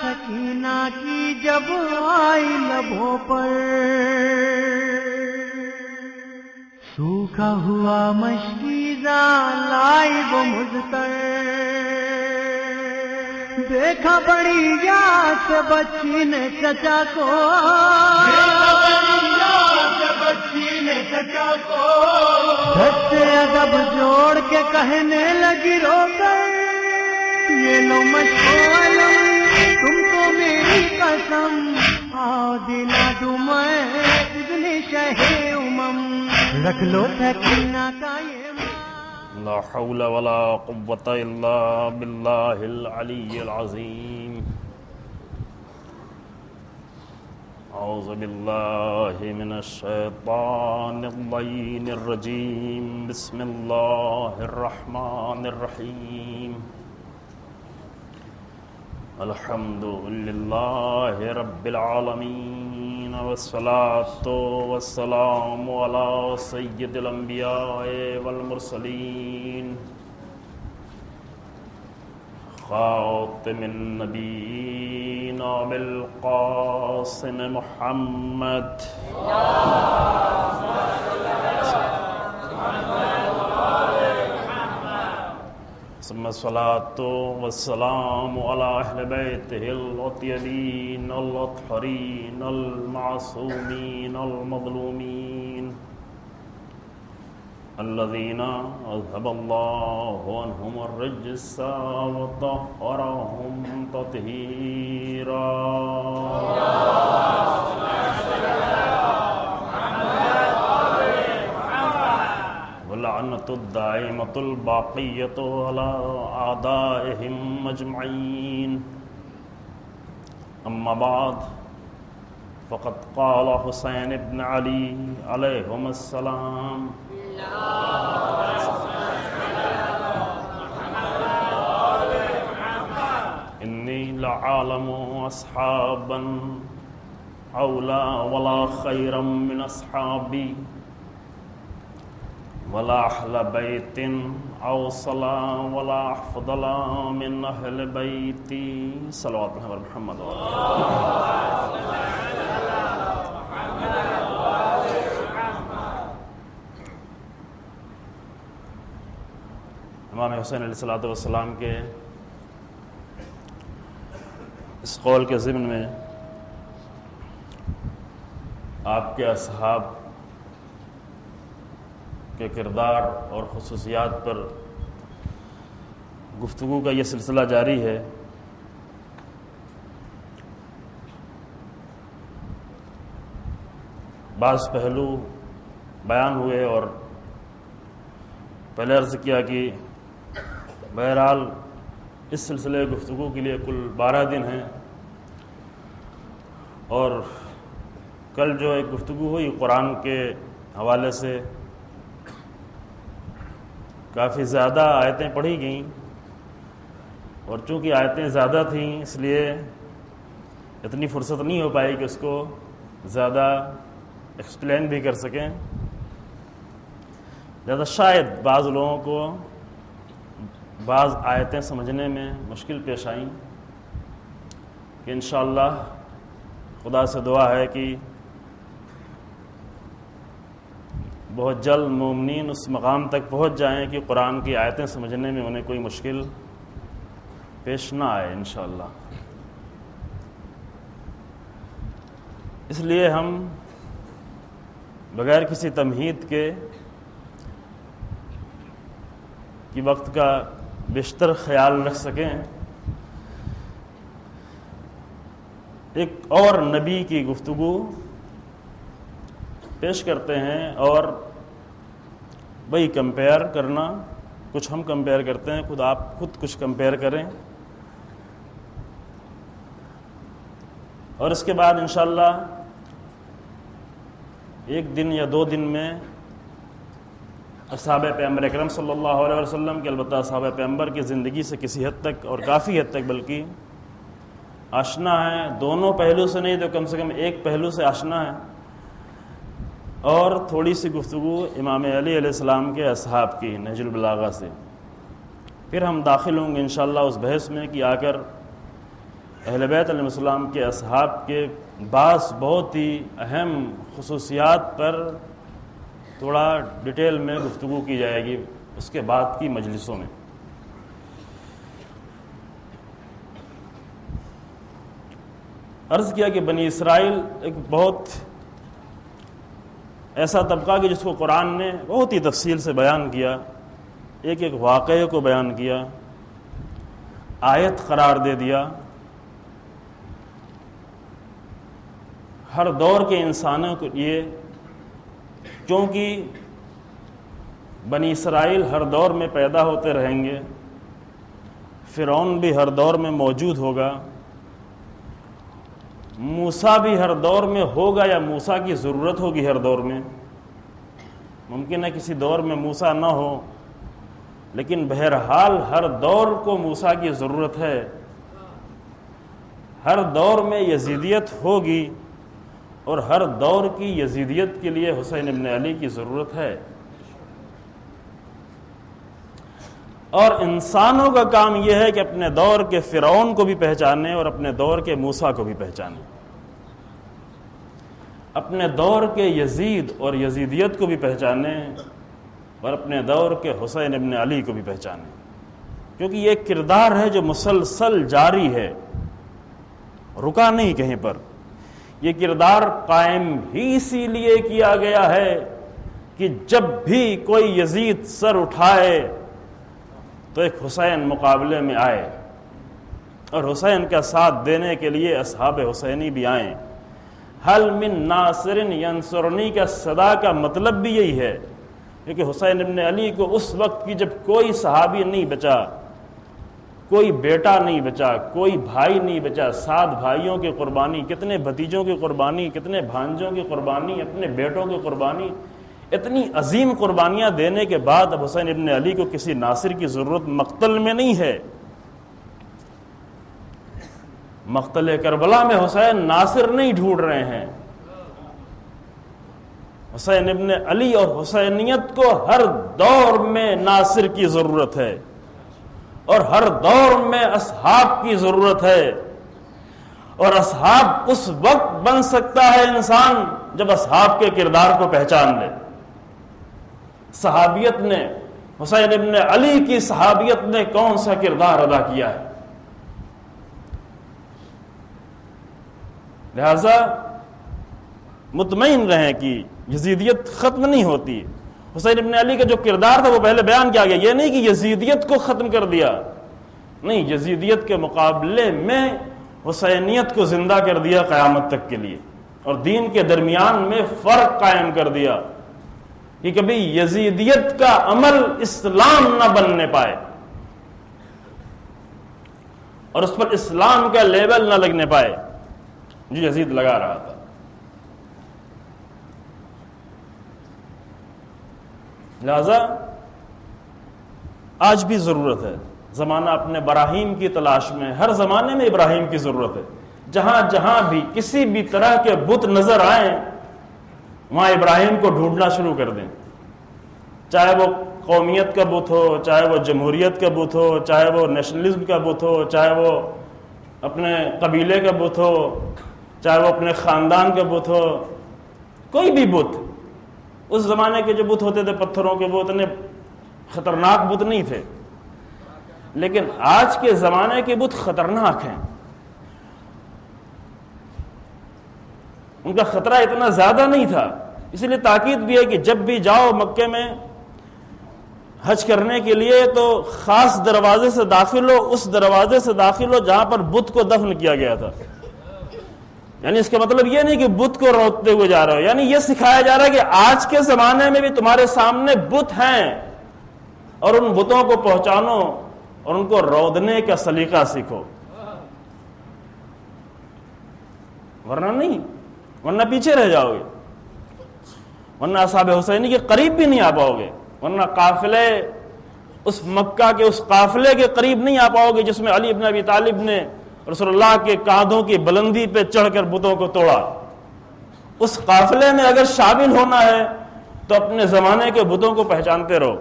سکینہ کی جب آئی لبوں پر، سوکھا ہوا مشکیزہ لائی وہ مجھتر، دیکھا بڑی یاد سے بچی نے چچا کو، دھت سے ادب جوڑ کے کہنے لگی رو کر، یہ لو مشغول تم کو میری قسم، آؤ دلا دوں میں اذن شہ امم، رکھ لو سکینہ کا یہ مان۔ لا حول ولا قوة الا باللہ العلی العظیم۔ اعوذ باللہ من الشیطان اللعین الرجیم، بسم اللہ الرحمن الرحیم۔ الحمد للہ رب العالمین، والصلاة والسلام علی سید الانبیاء والمرسلین، خاتم النبیین بالقاسم محمد، ثم الصلاة والسلام على أهل بيته الأطيبين الأطهرين المعصومين المظلومين الذين أذهب الله عنهم الرجس وطهرهم تطهيرا۔ واللعنة الدائمة الباقية على أعدائهم أجمعين، أما بعد، فقد قال حسين بن علي عليهم السلام: إني لعالم أصحابا أولى ولا خيرا من أصحابي، ولا أحل بيت أوصل ولا أفضل من أهل بيتي، صلوات الله محمد امام حسین علیہ السلام کے اس قول کے ضمن میں آپ کے اصحاب کے کردار اور خصوصیات پر گفتگو کا یہ سلسلہ جاری ہے۔ بعض پہلو بیان ہوئے اور پہلے عرض کیا کہ بہرحال اس سلسلے گفتگو کے لیے کل 12 دن ہیں، اور کل جو ایک گفتگو ہوئی قرآن کے حوالے سے، کافی زیادہ آیتیں پڑھی گئیں، اور چونکہ آیتیں زیادہ تھیں اس لیے اتنی فرصت نہیں ہو پائی کہ اس کو زیادہ ایکسپلین بھی کر سکیں، لہذا شاید بعض لوگوں کو بعض آیتیں سمجھنے میں مشکل پیش آئیں، کہ انشاءاللہ خدا سے دعا ہے کہ بہت جلد مومنین اس مقام تک پہنچ جائیں کہ قرآن کی آیتیں سمجھنے میں انہیں کوئی مشکل پیش نہ آئے انشاءاللہ۔ اس لیے ہم بغیر کسی تمہید کے کہ وقت کا بیشتر خیال رکھ سکیں، ایک اور نبی کی گفتگو پیش کرتے ہیں، اور وہی کمپیئر کرنا، کچھ ہم کمپیئر کرتے ہیں، آپ خود کچھ کمپیئر کریں، اور اس کے بعد انشاءاللہ ایک دن یا 2 دن میں اصحاب پیغمبر اکرم صلی اللہ علیہ وسلم کے، البتہ اصحاب پیغمبر کی زندگی سے کسی حد تک اور کافی حد تک بلکہ آشنا ہے، دونوں پہلو سے نہیں تو کم سے کم ایک پہلو سے آشنا ہے، اور تھوڑی سی گفتگو امام علی علیہ السلام کے اصحاب کی نہج البلاغہ سے۔ پھر ہم داخل ہوں گے انشاءاللہ اس بحث میں کہ آخر اہل بیت علیہ السلام کے اصحاب کے بعض بہت ہی اہم خصوصیات پر تھوڑا ڈیٹیل میں گفتگو کی جائے گی اس کے بعد کی مجلسوں میں۔ عرض کیا کہ بنی اسرائیل ایک بہت ایسا طبقہ کہ جس کو قرآن نے بہت ہی تفصیل سے بیان کیا، ایک ایک واقعے کو بیان کیا، آیت قرار دے دیا، ہر دور کے انسانوں کو یہ، کیونکہ بنی اسرائیل ہر دور میں پیدا ہوتے رہیں گے، فرعون بھی ہر دور میں موجود ہوگا، موسیٰ بھی ہر دور میں ہوگا یا موسیٰ کی ضرورت ہوگی ہر دور میں، ممکن ہے کسی دور میں موسیٰ نہ ہو، لیکن بہرحال ہر دور کو موسیٰ کی ضرورت ہے، ہر دور میں یزیدیت ہوگی اور ہر دور کی یزیدیت کے لیے حسین ابن علی کی ضرورت ہے۔ اور انسانوں کا کام یہ ہے کہ اپنے دور کے فرعون کو بھی پہچانے اور اپنے دور کے موسیٰ کو بھی پہچانے، اپنے دور کے یزید اور یزیدیت کو بھی پہچانے اور اپنے دور کے حسین ابن علی کو بھی پہچانے، کیونکہ یہ ایک کردار ہے جو مسلسل جاری ہے، رکا نہیں کہیں پر۔ یہ کردار قائم ہی اسی لیے کیا گیا ہے کہ جب بھی کوئی یزید سر اٹھائے تو ایک حسین مقابلے میں آئے، اور حسین کا ساتھ دینے کے لیے اصحاب حسینی بھی آئیں۔ حل من ناصر ینصرنی کا صدا کا مطلب بھی یہی ہے، کیونکہ حسین ابن علی کو اس وقت کی جب کوئی صحابی نہیں بچا، کوئی بیٹا نہیں بچا، کوئی بھائی نہیں بچا، 7 بھائیوں کی قربانی، کتنے بھتیجوں کی قربانی، کتنے بھانجوں کی قربانی، اپنے بیٹوں کی قربانی، اتنی عظیم قربانیاں دینے کے بعد اب حسین ابن علی کو کسی ناصر کی ضرورت مقتل میں نہیں ہے۔ مقتل کربلا میں حسین ناصر نہیں ڈھونڈ رہے ہیں، حسین ابن علی اور حسینیت کو ہر دور میں ناصر کی ضرورت ہے، اور ہر دور میں اصحاب کی ضرورت ہے، اور اصحاب اس وقت بن سکتا ہے انسان جب اصحاب کے کردار کو پہچان لے۔ صحابیت نے، حسین ابن علی کی صحابیت نے کون سا کردار ادا کیا ہے؟ لہذا مطمئن رہیں کہ یزیدیت ختم نہیں ہوتی۔ حسین ابن علی کا جو کردار تھا وہ پہلے بیان کیا گیا، یہ نہیں کہ یزیدیت کو ختم کر دیا، نہیں، یزیدیت کے مقابلے میں حسینیت کو زندہ کر دیا قیامت تک کے لیے، اور دین کے درمیان میں فرق قائم کر دیا کہ کبھی یزیدیت کا عمل اسلام نہ بننے پائے اور اس پر اسلام کا لیبل نہ لگنے پائے جو یزید لگا رہا تھا۔ لہذا آج بھی ضرورت ہے، زمانہ اپنے براہیم کی تلاش میں، ہر زمانے میں ابراہیم کی ضرورت ہے۔ جہاں جہاں بھی کسی بھی طرح کے بت نظر آئیں وہاں ابراہیم کو ڈھونڈنا شروع کر دیں، چاہے وہ قومیت کا بت ہو، چاہے وہ جمہوریت کا بت ہو، چاہے وہ نیشنلزم کا بت ہو، چاہے وہ اپنے قبیلے کا بت ہو، چاہے وہ اپنے خاندان کا بت ہو، کوئی بھی بت۔ اس زمانے کے جو بت ہوتے تھے پتھروں کے، وہ اتنے خطرناک بت نہیں تھے، لیکن آج کے زمانے کے بت خطرناک ہیں، ان کا خطرہ اتنا زیادہ نہیں تھا۔ اس لیے تاکید بھی ہے کہ جب بھی جاؤ مکے میں حج کرنے کے لیے تو خاص دروازے سے داخل ہو، اس دروازے سے داخل ہو جہاں پر بت کو دفن کیا گیا تھا۔ یعنی اس کا مطلب یہ نہیں کہ بت کو روکتے ہوئے جا رہے ہو، یعنی یہ سکھایا جا رہا ہے کہ آج کے زمانے میں بھی تمہارے سامنے بت ہیں، اور ان بتوں کو پہچانو اور ان کو رودنے کا سلیقہ سیکھو، ورنہ نہیں، ورنہ پیچھے رہ جاؤ گے، ورنہ اصحاب حسینی کے قریب بھی نہیں آ پاؤ گے، ورنہ قافلے، اس مکہ کے اس قافلے کے قریب نہیں آ پاؤ گے جس میں علی ابن ابی طالب نے رسول اللہ کے کاندھوں کی بلندی پہ چڑھ کر بتوں کو توڑا۔ اس قافلے میں اگر شامل ہونا ہے تو اپنے زمانے کے بتوں کو پہچانتے رہو۔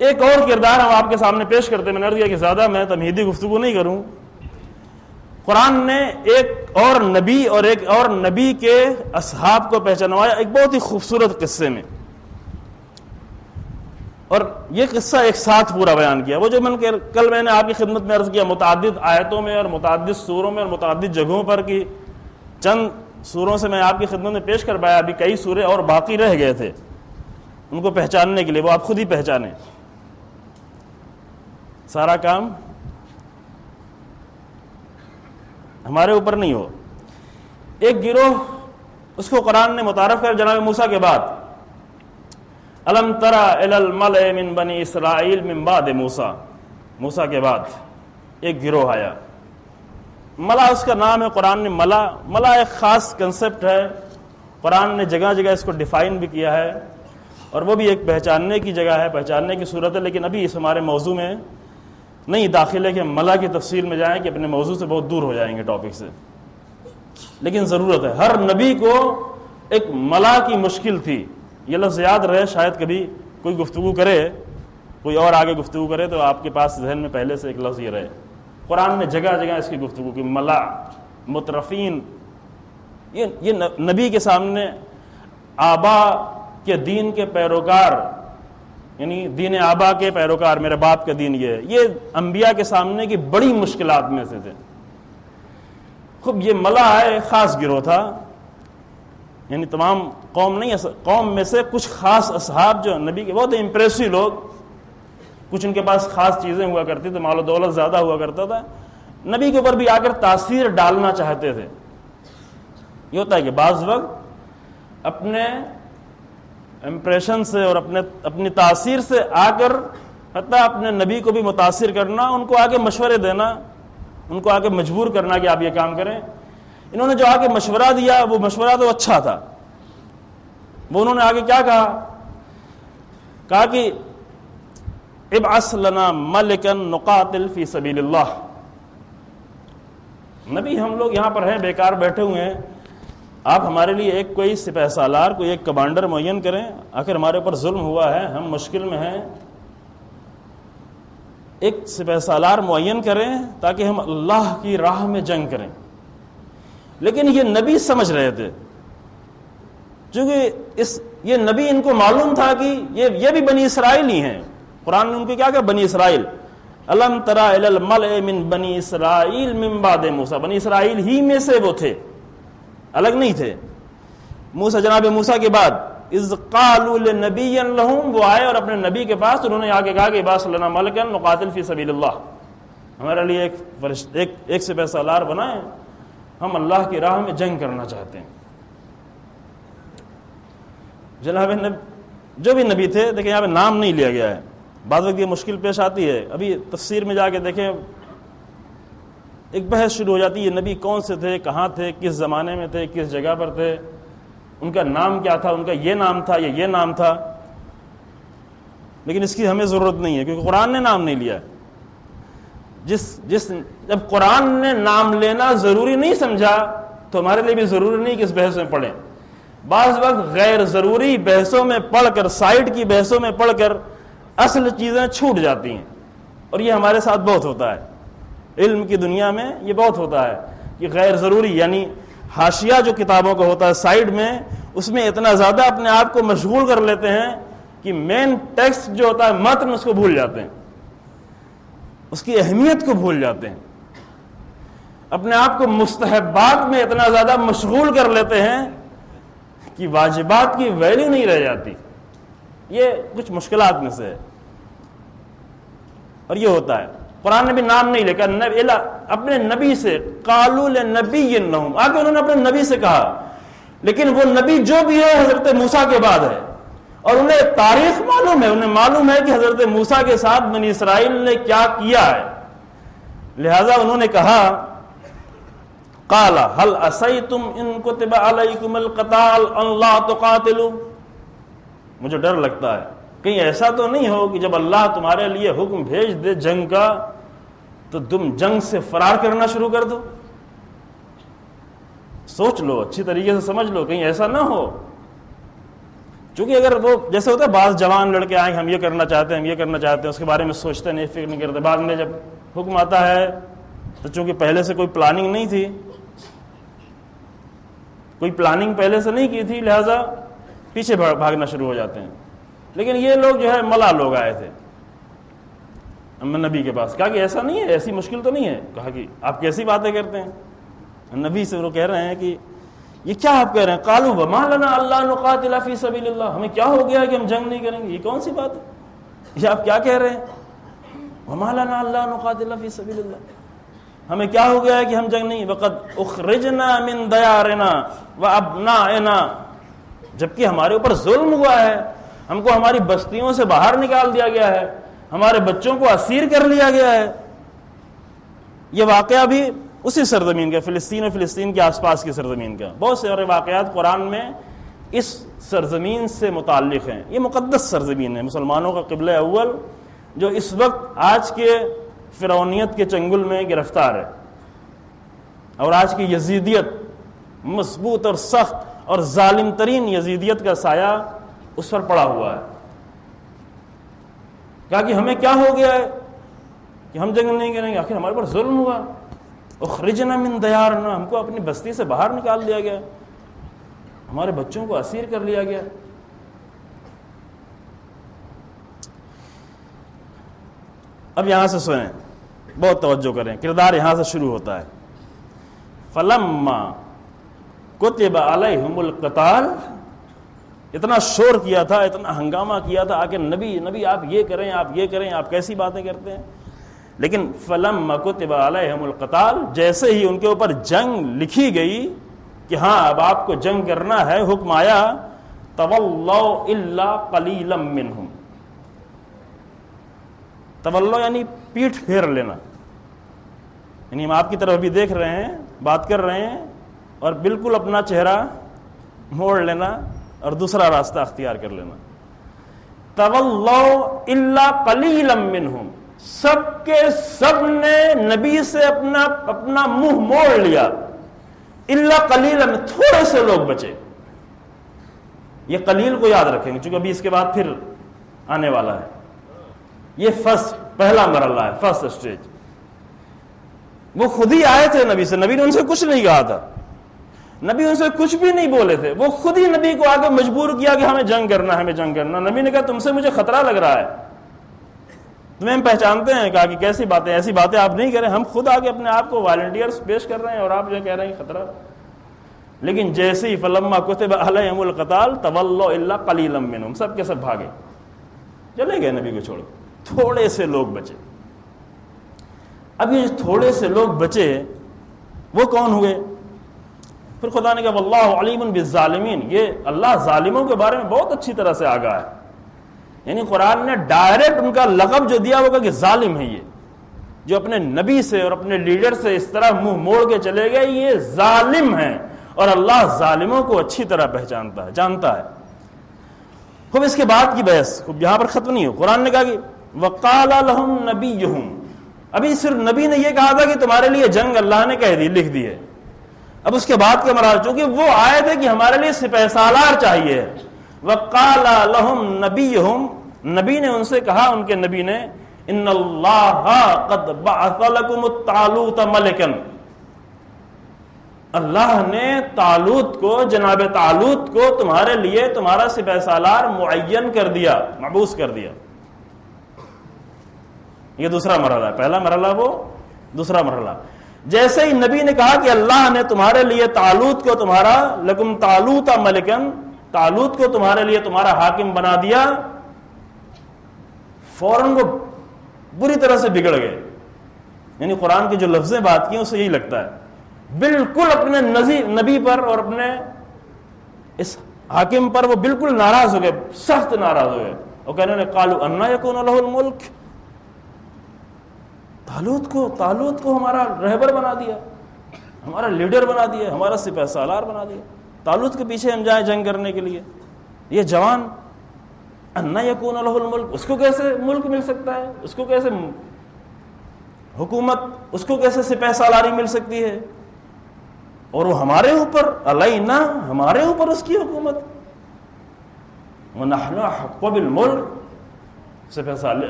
ایک اور کردار ہم آپ کے سامنے پیش کرتے ہیں. میں نے عرض کیا کہ زیادہ میں تمہیدی گفتگو نہیں کروں. قرآن نے ایک اور نبی کے اصحاب کو پہچانوایا ایک بہت ہی خوبصورت قصے میں, اور یہ قصہ ایک ساتھ پورا بیان کیا. وہ جو کل میں نے آپ کی خدمت میں عرض کیا, متعدد آیتوں میں اور متعدد سوروں میں اور متعدد جگہوں پر کی چند سوروں سے میں آپ کی خدمت میں پیش کر پایا. ابھی کئی سورے اور باقی رہ گئے تھے ان کو پہچاننے کے لیے, وہ آپ خود ہی پہچانیں. سارا کام ہمارے اوپر نہیں ہو. ایک گروہ اس کو قرآن نے متعارف کر جناب موسیٰ کے بعد, الم تری الی الملأ من بنی اسرائیل من بعد موسیٰ کے بعد ایک گروہ آیا. ملا اس کا نام ہے. قرآن نے ملا ایک خاص کنسپٹ ہے. قرآن نے جگہ جگہ اس کو ڈیفائن بھی کیا ہے, اور وہ بھی ایک پہچاننے کی جگہ ہے, پہچاننے کی صورت ہے. لیکن ابھی اس ہمارے موضوع میں نہیں داخل ہے کہ ملا کی تفصیل میں جائیں, کہ اپنے موضوع سے بہت دور ہو جائیں گے ٹاپک سے. لیکن ضرورت ہے, ہر نبی کو ایک ملا کی مشکل تھی. یہ لفظ یاد رہے, شاید کبھی کوئی گفتگو کرے, کوئی اور آگے گفتگو کرے تو آپ کے پاس ذہن میں پہلے سے ایک لفظ یہ رہے. قرآن نے جگہ جگہ اس کی گفتگو کی. ملا, مترفین, یہ نبی کے سامنے آبا کے دین کے پیروکار, یعنی دین آبا کے پیروکار, میرے باپ کا دین یہ ہے, یہ انبیاء کے سامنے کی بڑی مشکلات میں سے تھے. خوب یہ ملا ہے, خاص گروہ تھا, یعنی تمام قوم نہیں, قوم میں سے کچھ خاص اصحاب جو نبی کے بہت امپریسو لوگ, کچھ ان کے پاس خاص چیزیں ہوا کرتی تھی, مال و دولت زیادہ ہوا کرتا تھا, نبی کے اوپر بھی آ کر تاثیر ڈالنا چاہتے تھے. یہ ہوتا ہے کہ بعض وقت اپنے امپریشن سے اور اپنی تاثیر سے آ کر حتیٰ اپنے نبی کو بھی متاثر کرنا, ان کو آگے مشورے دینا, ان کو آگے مجبور کرنا کہ آپ یہ کام کریں. انہوں نے جو آگے مشورہ دیا وہ مشورہ تو اچھا تھا. وہ انہوں نے آگے کیا کہا کہ ابعث لنا ملکا نقاتل فی سبیل اللہ. نبی ہم لوگ یہاں پر ہیں, بیکار بیٹھے ہوئے ہیں, آپ ہمارے لیے ایک کوئی سپہ سالار, کوئی ایک کمانڈر معین کریں. آخر ہمارے اوپر ظلم ہوا ہے, ہم مشکل میں ہیں, ایک سپہ سالار معین کریں تاکہ ہم اللہ کی راہ میں جنگ کریں. لیکن یہ نبی سمجھ رہے تھے, چونکہ یہ نبی ان کو معلوم تھا کہ یہ بھی بنی اسرائیل ہی ہیں. قرآن نے ان کو کیا کہا, بنی اسرائیل. الم تری الی الملأ من بنی اسرائیل من بعد موسیٰ, بنی اسرائیل ہی میں سے وہ تھے, الگ نہیں تھے. جناب موسیٰ کے بعد اذ قالوا لنبی لہم, وہ آئے اور اپنے نبی کے پاس انہوں نے آگے کہا کہ ابعث لنا ملکا نقاتل فی سبیل اللہ, ہمارے لیے ایک سپہ سالار بنائیں, ہم اللہ کی راہ میں جنگ کرنا چاہتے ہیں. جناب جو بھی نبی تھے, دیکھیں یہاں پہ نام نہیں لیا گیا ہے, بعض وقت یہ مشکل پیش آتی ہے. ابھی تفسیر میں جا کے دیکھیں ایک بحث شروع ہو جاتی ہے, یہ نبی کون سے تھے, کہاں تھے, کس زمانے میں تھے, کس جگہ پر تھے, ان کا نام کیا تھا, ان کا یہ نام تھا یا یہ نام تھا. لیکن اس کی ہمیں ضرورت نہیں ہے, کیونکہ قرآن نے نام نہیں لیا. جب قرآن نے نام لینا ضروری نہیں سمجھا تو ہمارے لیے بھی ضروری نہیں کہ اس بحث میں پڑھیں. بعض وقت غیر ضروری بحثوں میں پڑھ کر, سائڈ کی بحثوں میں پڑھ کر اصل چیزیں چھوٹ جاتی ہیں, اور یہ ہمارے ساتھ بہت ہوتا ہے. علم کی دنیا میں یہ بہت ہوتا ہے کہ غیر ضروری, یعنی حاشیہ جو کتابوں کا ہوتا ہے سائڈ میں, اس میں اتنا زیادہ اپنے آپ کو مشغول کر لیتے ہیں کہ مین ٹیکسٹ جو ہوتا ہے متن, اس کو بھول جاتے ہیں, اس کی اہمیت کو بھول جاتے ہیں. اپنے آپ کو مستحبات میں اتنا زیادہ مشغول کر لیتے ہیں کہ واجبات کی ویلیو نہیں رہ جاتی. یہ کچھ مشکلات میں سے ہے, اور یہ ہوتا ہے. قرآن نے بھی نام نہیں لے کر اپنے نبی سے, قالوا لنبی لہم, آگے انہوں نے اپنے نبی سے کہا, لیکن وہ نبی جو بھی ہے حضرت موسیٰ کے بعد ہے, اور انہیں تاریخ معلوم ہے, انہیں معلوم ہے کہ حضرت موسیٰ کے ساتھ بنی اسرائیل نے کیا کیا ہے. لہذا انہوں نے کہا قال هل عصیتم ان کتب علیکم القتال ان لا تقاتلوا, مجھے ڈر لگتا ہے کہیں ایسا تو نہیں ہو کہ جب اللہ تمہارے لیے حکم بھیج دے جنگ کا تو تم جنگ سے فرار کرنا شروع کر دو. سوچ لو, اچھی طریقے سے سمجھ لو, کہیں ایسا نہ ہو چونکہ اگر وہ جیسے ہوتا ہے بعض جوان لڑکے آئیں ہم یہ کرنا چاہتے ہیں ہم یہ کرنا چاہتے ہیں، اس کے بارے میں سوچتے نہیں، فکر نہیں کرتے، بعد میں جب حکم آتا ہے تو چونکہ پہلے سے کوئی پلاننگ نہیں تھی، کوئی پلاننگ پہلے سے نہیں کی تھی، لہذا پیچھے بھاگنا شروع ہو جاتے ہیں۔ لیکن یہ لوگ جو ہے ملا لوگ آئے تھے نبی کے پاس، کہا کہ ایسا نہیں ہے، ایسی مشکل تو نہیں ہے۔ کہا کہ آپ کیسی باتیں کرتے ہیں؟ نبی سے وہ کہہ رہے ہیں کہ یہ کیا آپ کہہ رہے ہیں؟ قالوا وما لنا الا نقاتل فی سبیل اللہ، ہمیں کیا ہو گیا کہ ہم جنگ نہیں کریں گے؟ یہ کون سی بات ہے؟ یہ آپ کیا کہہ رہے ہیں؟ وما لنا الا نقاتل فی سبیل اللہ، ہمیں کیا ہو گیا ہے کہ ہم جنگ نہیں؟ وقد اخرجنا من دیارنا وابنائنا، جبکہ ہمارے اوپر ظلم ہوا ہے، ہم کو ہماری بستیوں سے باہر نکال دیا گیا ہے، ہمارے بچوں کو اسیر کر لیا گیا ہے۔ یہ واقعہ بھی اسی سرزمین کا، فلسطین اور فلسطین کے آس پاس کی سرزمین کا، بہت سے اور واقعات قرآن میں اس سرزمین سے متعلق ہیں۔ یہ مقدس سرزمین ہے، مسلمانوں کا قبلہ اول، جو اس وقت آج کے فرعونیت کے چنگل میں گرفتار ہے، اور آج کی یزیدیت، مضبوط اور سخت اور ظالم ترین یزیدیت کا سایہ اس پر پڑا ہوا ہے۔ کہا کہ ہمیں کیا ہو گیا ہے کہ ہم جنگ نہیں کریں گے؟ آخر ہمارے پر ظلم ہوا، اخرجنا من دیارنا، ہم کو اپنی بستی سے باہر نکال دیا گیا، ہمارے بچوں کو اسیر کر لیا گیا۔ اب یہاں سے سنیں، بہت توجہ کریں، کردار یہاں سے شروع ہوتا ہے۔ فلما کتب علیہم القتال، اتنا شور کیا تھا، اتنا ہنگامہ کیا تھا، آکے نبی آپ یہ کریں، آپ یہ کریں، آپ کیسی باتیں کرتے ہیں؟ لیکن فلما کتب علیہم القتال، جیسے ہی ان کے اوپر جنگ لکھی گئی کہ ہاں اب آپ کو جنگ کرنا ہے، حکم آیا، تولوا الا قلیلا منہم، تولوا یعنی پیٹھ پھیر لینا، یعنی ہم آپ کی طرف بھی دیکھ رہے ہیں، بات کر رہے ہیں، اور بالکل اپنا چہرہ موڑ لینا اور دوسرا راستہ اختیار کر لینا۔ تولوا الا قلیلا منہم، سب کے سب نے نبی سے اپنا منہ موڑ لیا، الا قلیلا، تھوڑے سے لوگ بچے۔ یہ قلیل کو یاد رکھیں گے چونکہ ابھی اس کے بعد پھر آنے والا ہے، یہ پہلا مرحلہ ہے، فرسٹ اسٹیج۔ وہ خود ہی آئے تھے نبی سے، نبی نے ان سے کچھ نہیں کہا تھا، نبی ان سے کچھ بھی نہیں بولے تھے، وہ خود ہی نبی کو آگے مجبور کیا کہ ہمیں جنگ کرنا ہے، ہمیں جنگ کرنا۔ نبی نے کہا تم سے مجھے خطرہ لگ رہا ہے، تمہیں ہم پہچانتے ہیں، کہا کہ کیسی باتیں، ایسی باتیں آپ نہیں کریں، ہم خود آگے اپنے آپ کو والنٹیئرز پیش کر رہے ہیں اور آپ جو کہہ رہے ہیں خطرہ۔ لیکن جیسے ہی فلما کتب علیہم القتال تولوا الا قلیلا منہم، سب کے سب بھاگے، چلے گئے نبی کو چھوڑ کے، تھوڑے سے لوگ بچے۔ اب یہ تھوڑے سے لوگ بچے وہ کون ہوئے؟ پھر خدا نے کہا واللہ علیم بالظالمین، یہ اللہ ظالموں کے بارے میں بہت اچھی طرح سے آگاہ ہے، یعنی قرآن نے ڈائریکٹ ان کا لقب جو دیا وہ کہا کہ ظالم ہے، یہ جو اپنے نبی سے اور اپنے لیڈر سے اس طرح منہ موڑ کے چلے گئے، یہ ظالم ہیں، اور اللہ ظالموں کو اچھی طرح پہچانتا ہے، جانتا ہے۔ خوب اس کے بعد کی بحث یہاں پر ختم نہیں ہو، قرآن نے کہا کہ وقال لهم نبیہم، ابھی صرف نبی نے یہ کہا تھا کہ تمہارے لیے جنگ اللہ نے کہہ دی، لکھ دی ہے۔ اب اس کے بعد کے مراحل، چونکہ وہ آئے تھے کہ ہمارے لیے سپہ سالار چاہیے، وقال لهم نبیہم، نبی نے ان سے کہا، ان کے نبی نے، ان اللہ قد بعث لکم الطالوت ملکا، اللہ نے طالوت کو، جناب طالوت کو تمہارے لیے تمہارا سپہ سالار معین کر دیا، مبعوث کر دیا۔ یہ دوسرا مرحلہ ہے، پہلا مرحلہ وہ، دوسرا مرحلہ جیسے ہی نبی نے کہا کہ اللہ نے تمہارے لیے طالوت کو تمہارا، لکم طالوت ملکن، طالوت کو تمہارے لیے تمہارا حاکم بنا دیا، فوراً وہ بری طرح سے بگڑ گئے۔ یعنی قرآن کی جو لفظیں بات کی اسے یہی لگتا ہے، بالکل اپنے نبی پر اور اپنے اس حاکم پر وہ بالکل ناراض ہو گئے، سخت ناراض ہو گئے، اور کہنے لگے قالوا انا یکون لہ الملک، طالوت کو ہمارا رہبر بنا دیا، ہمارا لیڈر بنا دیا، ہمارا سپہ سالار بنا دیا، طالوت کے پیچھے ہم جائیں جنگ کرنے کے لیے، یہ جوان، انا یکون لہ الملک، اس کو کیسے ملک مل سکتا ہے، اس کو کیسے حکومت، اس کو کیسے سپہ سالاری مل سکتی ہے، اور وہ ہمارے اوپر، علینا، ہمارے اوپر اس کی حکومت۔ وَنَحْنُ أَحَقُّ بِالْمُلْكِ،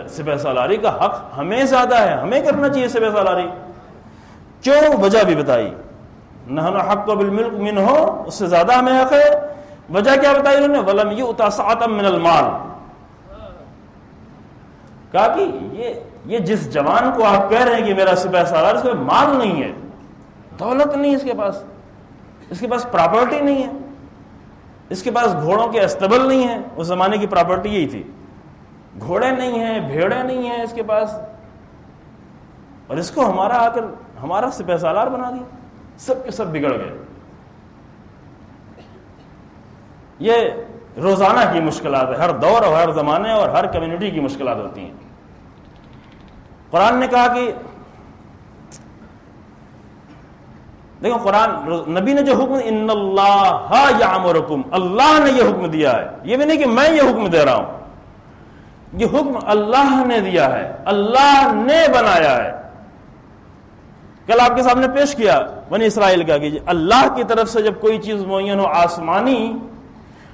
سپہ سالاری کا حق ہمیں زیادہ ہے، ہمیں کرنا چاہیے سپہ سالاری. کیوں؟ وجہ بھی بتائی. نحن حق بالملک منہ، اس سے زیادہ ہمیں حق ہے. وجہ کیا بتائی انہوں نے؟ وَلَمْ يُؤْتَ سَعَةً مِّنَ الْمَالِ، کہا کہ یہ جس جوان کو آپ کہہ رہے ہیں کہ میرا سپہ سالار، اس میں مال نہیں ہے، دولت نہیں اس کے پاس پراپرٹی نہیں ہے، اس کے پاس گھوڑوں کے استبل نہیں ہیں. اس زمانے کی پراپرٹی یہی تھی، گھوڑے نہیں ہیں، بھیڑے نہیں ہیں اس کے پاس، اور اس کو ہمارا سپہ سالار بنا دیا. سب کے سب بگڑ گئے. یہ روزانہ کی مشکلات ہے، ہر دور اور ہر زمانے اور ہر کمیونٹی کی مشکلات ہوتی ہیں. قرآن نے کہا کہ دیکھو، قرآن نبی نے جو حکم، ان اللہ یامرکم، اللہ نے یہ حکم دیا ہے. یہ بھی نہیں کہ میں یہ حکم دے رہا ہوں، یہ حکم اللہ نے دیا ہے، اللہ نے بنایا ہے. کل آپ کے سامنے پیش کیا بنی اسرائیل کا کہ اللہ کی طرف سے جب کوئی چیز معین ہو آسمانی،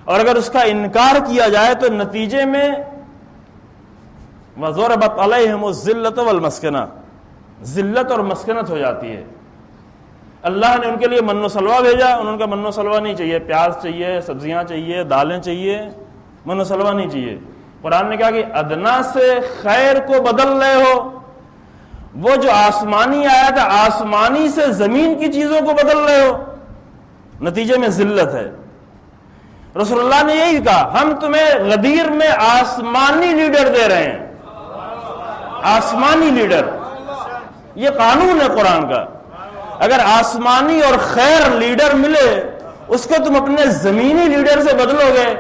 اور اگر اس کا انکار کیا جائے تو نتیجے میں وَضُرِبَتْ عَلَيْهِمُ الذِّلَّةُ وَالْمَسْكَنَةُ، ذلت اور مسکنت ہو جاتی ہے. اللہ نے ان کے لیے من و سلوہ بھیجا، انہوں کا من و سلوہ نہیں چاہیے، پیاز چاہیے، سبزیاں چاہیے، دالیں چاہیے، من و سلوہ نہیں چاہیے. قرآن نے کہا کہ ادنا سے خیر کو بدل رہے ہو. وہ جو آسمانی آیا تھا، آسمانی سے زمین کی چیزوں کو بدل رہے ہو، نتیجے میں ذلت ہے. رسول اللہ نے یہی کہا، ہم تمہیں غدیر میں آسمانی لیڈر دے رہے ہیں، آسمانی لیڈر. یہ قانون ہے قرآن کا. اگر آسمانی اور خیر لیڈر ملے، اس کو تم اپنے زمینی لیڈر سے بدلو گے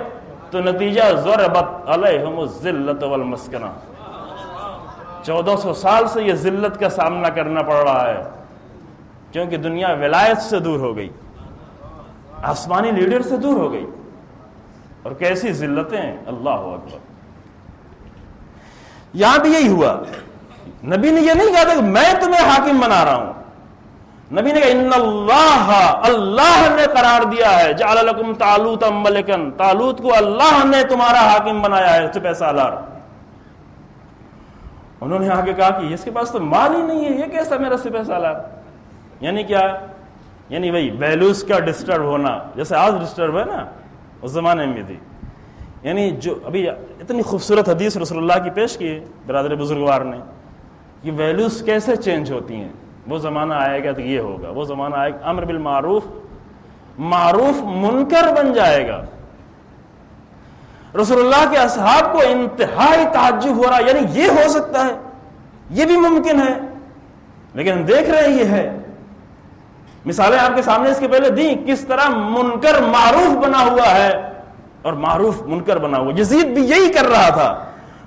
تو نتیجہ ضربت علیہم الذلۃ والمسکنہ. 1400 سال سے یہ ذلت کا سامنا کرنا پڑ رہا ہے، کیونکہ دنیا ولایت سے دور ہو گئی، آسمانی لیڈر سے دور ہو گئی. اور کیسی ذلتیں، اللہ اکبر. یہاں بھی یہی ہوا. نبی نے یہ نہیں کہا تھا کہ میں تمہیں حاکم بنا رہا ہوں. نبی نے کہا ان اللہ نے قرار دیا ہے، جعل لکم طالوت ملکا، طالوت کو اللہ نے تمہارا حاکم بنایا ہے، سپہ سالار. انہوں نے آگے کہا کہ اس کے پاس تو مال ہی نہیں ہے، یہ کیسا میرا سپہ سالار؟ یعنی کیا؟ یعنی وہی ویلوز کا ڈسٹرب ہونا، جیسے آج ڈسٹرب ہے نا، اس زمانے میں تھی. یعنی جو ابھی اتنی خوبصورت حدیث رسول اللہ کی پیش کی برادر بزرگوار نے، کہ ویلوز کیسے چینج ہوتی ہیں. وہ زمانہ آئے گا تو یہ ہوگا، وہ زمانہ آئے گا امر بالمعروف معروف منکر بن جائے گا. رسول اللہ کے اصحاب کو انتہائی تعجب ہو رہا، یعنی یہ ہو سکتا ہے، یہ بھی ممکن ہے. لیکن ہم دیکھ رہے ہیں یہ ہے. مثالیں آپ کے سامنے اس کے پہلے دیں، کس طرح منکر معروف بنا ہوا ہے اور معروف منکر بنا ہوا. یزید بھی یہی کر رہا تھا،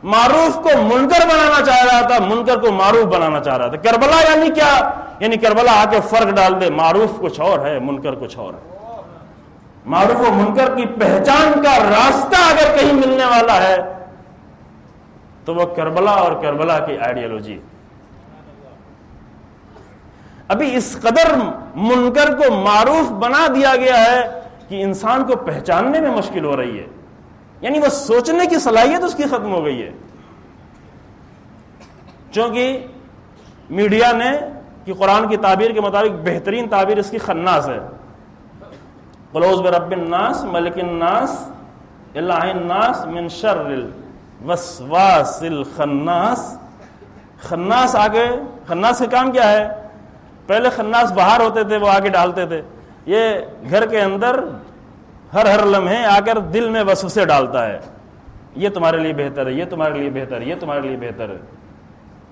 معروف کو منکر بنانا چاہ رہا تھا، منکر کو معروف بنانا چاہ رہا تھا. کربلا یعنی کیا؟ یعنی کربلا آ کے فرق ڈال دے، معروف کچھ اور ہے، منکر کچھ اور ہے. معروف و منکر کی پہچان کا راستہ اگر کہیں ملنے والا ہے تو وہ کربلا اور کربلا کی آئیڈیالوجی. ابھی اس قدر منکر کو معروف بنا دیا گیا ہے کہ انسان کو پہچاننے میں مشکل ہو رہی ہے. یعنی وہ سوچنے کی صلاحیت اس کی ختم ہو گئی ہے، چونکہ میڈیا نے کہ قرآن کی تعبیر کے مطابق بہترین تعبیر اس کی خناس ہے. قلوز برب الناس ملک الناس الہ الناس من شر الوسواس الخناس. خناس آگے، خناس کا کام کیا ہے؟ پہلے خناس باہر ہوتے تھے، وہ آگے ڈالتے تھے. یہ گھر کے اندر ہر لمحے آ کر دل میں وسوسے ڈالتا ہے، یہ تمہارے لیے بہتر ہے، یہ تمہارے لیے بہتر ہے، یہ تمہارے لیے بہتر ہے.